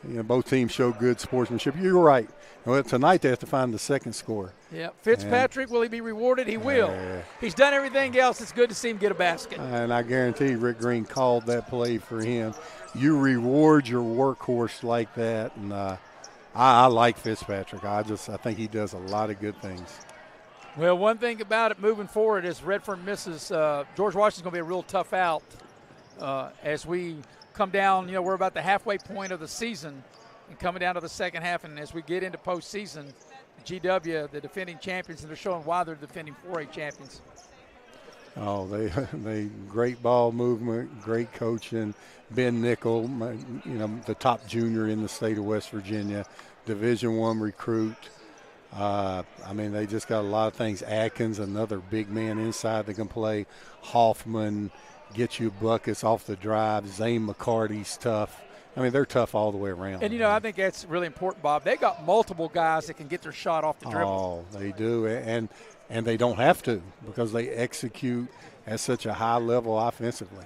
Both teams show good sportsmanship. You're right. Well, tonight they have to find the second scorer. Yeah, Fitzpatrick, will he be rewarded? He will. He's done everything else. It's good to see him get a basket. And I guarantee Rick Green called that play for him. You reward your workhorse like that, and I like Fitzpatrick. I think he does a lot of good things. Well, one thing about it moving forward is Redfern misses. George Washington's going to be a real tough out as we come down. We're about the halfway point of the season and coming down to the second half. And as we get into postseason, GW, the defending champions, and they're showing why they're defending 4A champions. Oh, they great ball movement, great coaching. Ben Nickel, the top junior in the state of West Virginia, Division I recruit. They just got a lot of things. Atkins, another big man inside that can play. Hoffman, get you buckets off the drive. Zane McCarty's tough. They're tough all the way around. And, I think that's really important, Bob. They got multiple guys that can get their shot off the dribble. Oh, they do. And they don't have to because they execute at such a high level offensively.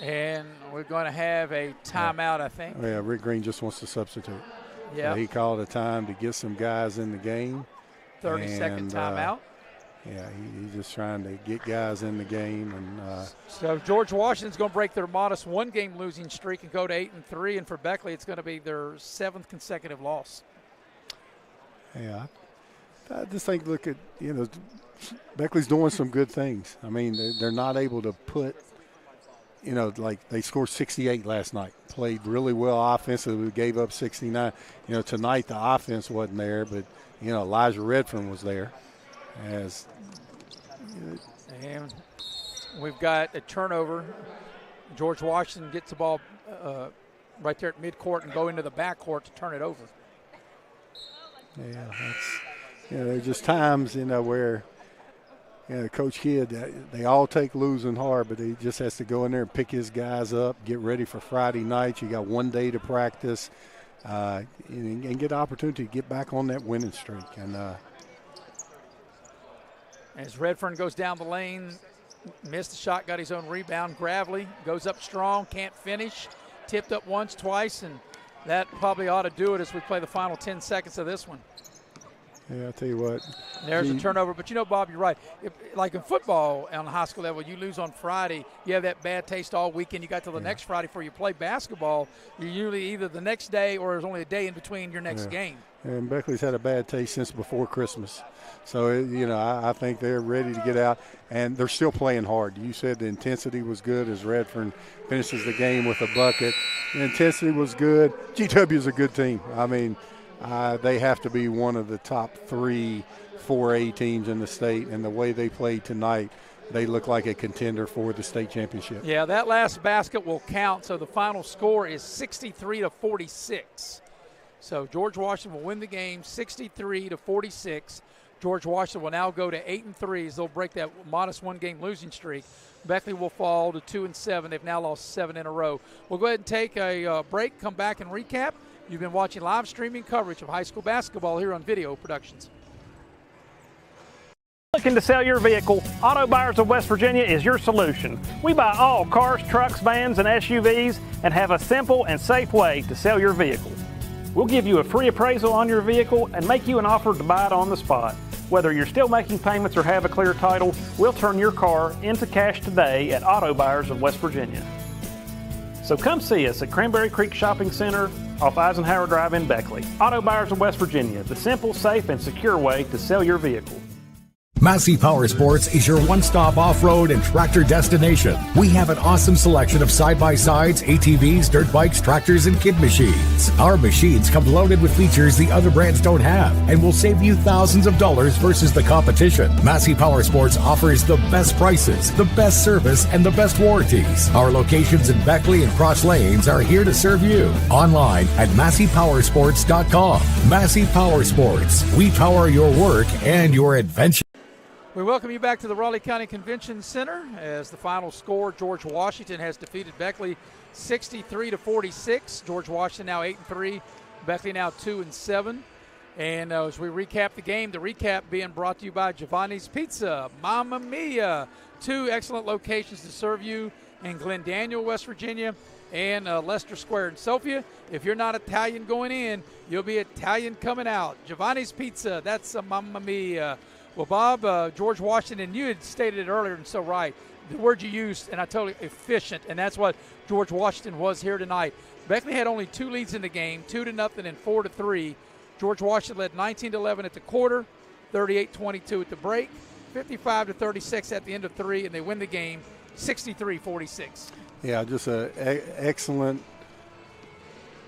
And we're going to have a timeout, I think. Yeah, Rick Green just wants to substitute. Yeah. He called a time to get some guys in the game. 30-second timeout. He's just trying to get guys in the game. And so George Washington's going to break their modest one-game losing streak and go to 8-3. And for Beckley, it's going to be their 7th consecutive loss. Yeah, I I just think, look at, Beckley's doing some good things. I mean, they're not able to put, like they scored 68 last night, played really well offensively, gave up 69. Tonight the offense wasn't there, but, Elijah Redfern was there. And we've got a turnover. George Washington gets the ball right there at midcourt and go into the backcourt to turn it over. Yeah, there's just times, where Coach Kidd, they all take losing hard, but he just has to go in there and pick his guys up, get ready for Friday night. You got one day to practice and get the opportunity to get back on that winning streak. And as Redfern goes down the lane, missed the shot, got his own rebound. Gravely goes up strong, can't finish. Tipped up once, twice, and that probably ought to do it as we play the final 10 seconds of this one. Yeah, I'll tell you what. There's a turnover. But, Bob, you're right. Like in football on the high school level, you lose on Friday, you have that bad taste all weekend. You got till the next Friday before you play basketball. You're usually either the next day or there's only a day in between your next game. And Beckley's had a bad taste since before Christmas. So, I think they're ready to get out, and they're still playing hard. You said the intensity was good as Redfern finishes the game with a bucket. The intensity was good. GW is a good team. I mean, they have to be one of the top 3 4A teams in the state, and the way they played tonight, they look like a contender for the state championship. Yeah, that last basket will count, so the final score is 63-46. So George Washington will win the game 63-46. George Washington will now go to 8-3 as they'll break that modest one-game losing streak. Beckley will fall to 2-7. They've now lost 7 in a row. We'll go ahead and take a break, come back and recap. You've been watching live streaming coverage of high school basketball here on Video Productions. Looking to sell your vehicle? Auto Buyers of West Virginia is your solution. We buy all cars, trucks, vans, and SUVs and have a simple and safe way to sell your vehicle. We'll give you a free appraisal on your vehicle and make you an offer to buy it on the spot. Whether you're still making payments or have a clear title, we'll turn your car into cash today at Auto Buyers of West Virginia. So come see us at Cranberry Creek Shopping Center off Eisenhower Drive in Beckley. Auto Buyers of West Virginia, the simple, safe, and secure way to sell your vehicle. Massey Power Sports is your one-stop off-road and tractor destination. We have an awesome selection of side-by-sides, ATVs, dirt bikes, tractors, and kid machines. Our machines come loaded with features the other brands don't have and will save you thousands of dollars versus the competition. Massey Power Sports offers the best prices, the best service, and the best warranties. Our locations in Beckley and Cross Lanes are here to serve you. Online at MasseyPowersports.com. Massey Power Sports. We power your work and your adventure. We welcome you back to the Raleigh County Convention Center as the final score, George Washington has defeated Beckley 63-46. George Washington now 8-3, Beckley now 2-7. And as we recap the game, the recap being brought to you by Giovanni's Pizza, Mamma Mia. 2 excellent locations to serve you in Glen Daniel, West Virginia, and Leicester Square in Sophia. If you're not Italian going in, you'll be Italian coming out. Giovanni's Pizza, that's a Mamma Mia. Well, Bob, George Washington, you had stated it earlier and so right. The word you used, and I told you, efficient, and that's what George Washington was here tonight. Beckley had only 2 leads in the game, 2-0 and 4-3. George Washington led 19-11 at the quarter, 38-22 at the break, 55-36 at the end of 3, and they win the game 63-46. Yeah, just an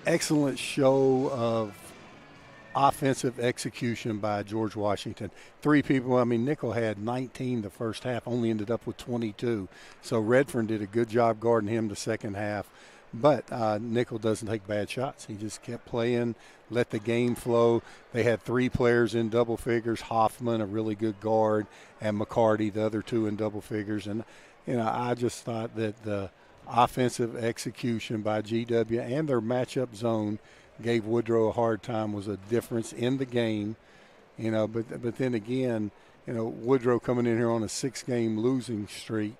excellent show of offensive execution by George Washington. 3 people, Nickel had 19 the first half, only ended up with 22. So Redfern did a good job guarding him the second half. But Nickel doesn't take bad shots. He just kept playing, let the game flow. They had 3 players in double figures, Hoffman, a really good guard, and McCarty, the other 2 in double figures. And, I just thought that the offensive execution by GW and their matchup zone gave Woodrow a hard time, was a difference in the game, but then again, Woodrow coming in here on a 6-game losing streak,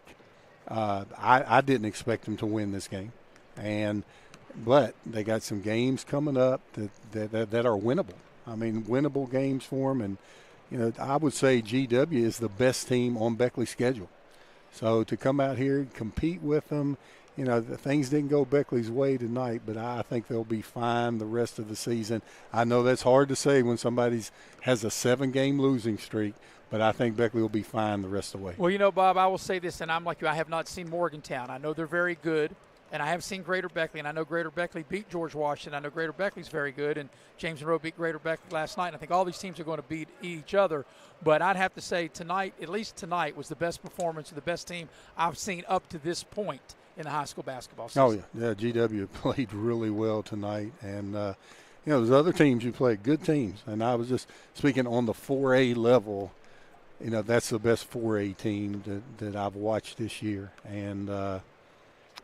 I didn't expect them to win this game, but they got some games coming up that are winnable. Winnable games for them, and I would say GW is the best team on Beckley's schedule. So to come out here, compete with them, things didn't go Beckley's way tonight, but I think they'll be fine the rest of the season. I know that's hard to say when somebody has a 7-game losing streak, but I think Beckley will be fine the rest of the way. Well, Bob, I will say this, and I'm like you. I have not seen Morgantown. I know they're very good, and I have seen Greater Beckley, and I know Greater Beckley beat George Washington. I know Greater Beckley's very good, and James Monroe beat Greater Beckley last night. And I think all these teams are going to beat each other. But I'd have to say tonight, at least tonight, was the best performance of the best team I've seen up to this point in the high school basketball season. Oh, yeah. GW played really well tonight. And, there's other teams who played, good teams. And I was just speaking on the 4A level, that's the best 4A team that I've watched this year. And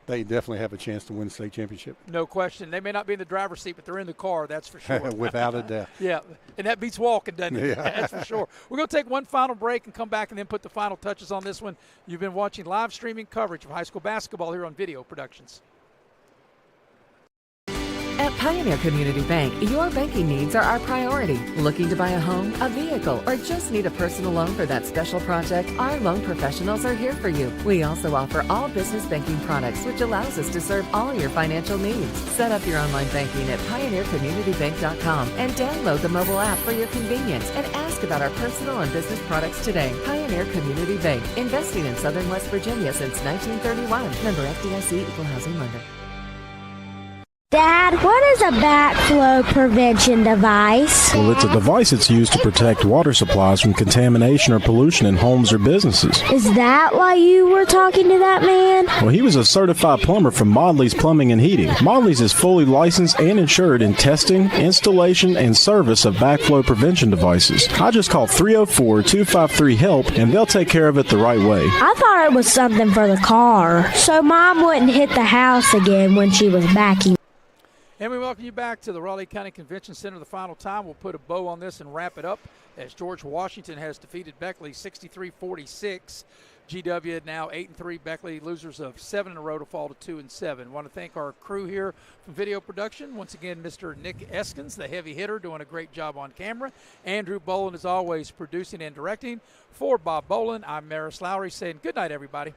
they definitely have a chance to win the state championship. No question. They may not be in the driver's seat, but they're in the car, that's for sure. Without a doubt. Yeah, and that beats walking, doesn't it? Yeah. That's for sure. We're going to take one final break and come back and then put the final touches on this one. You've been watching live streaming coverage of high school basketball here on Video Productions. At Pioneer Community Bank, your banking needs are our priority. Looking to buy a home, a vehicle, or just need a personal loan for that special project? Our loan professionals are here for you. We also offer all business banking products, which allows us to serve all your financial needs. Set up your online banking at pioneercommunitybank.com and download the mobile app for your convenience and ask about our personal and business products today. Pioneer Community Bank, investing in Southern West Virginia since 1931. Member FDIC, Equal Housing Lender. Dad, what is a backflow prevention device? Well, it's a device that's used to protect water supplies from contamination or pollution in homes or businesses. Is that why you were talking to that man? Well, he was a certified plumber from Modley's Plumbing and Heating. Modley's is fully licensed and insured in testing, installation, and service of backflow prevention devices. I just call 304-253-HELP, and they'll take care of it the right way. I thought it was something for the car, so Mom wouldn't hit the house again when she was backing. And we welcome you back to the Raleigh County Convention Center the final time. We'll put a bow on this and wrap it up as George Washington has defeated Beckley 63-46. GW now 8-3. Beckley losers of 7 in a row to fall to 2-7. I want to thank our crew here from Video Production. Once again, Mr. Nick Eskins, the heavy hitter, doing a great job on camera. Andrew Boland, as always, producing and directing. For Bob Boland, I'm Maris Lowry saying good night, everybody.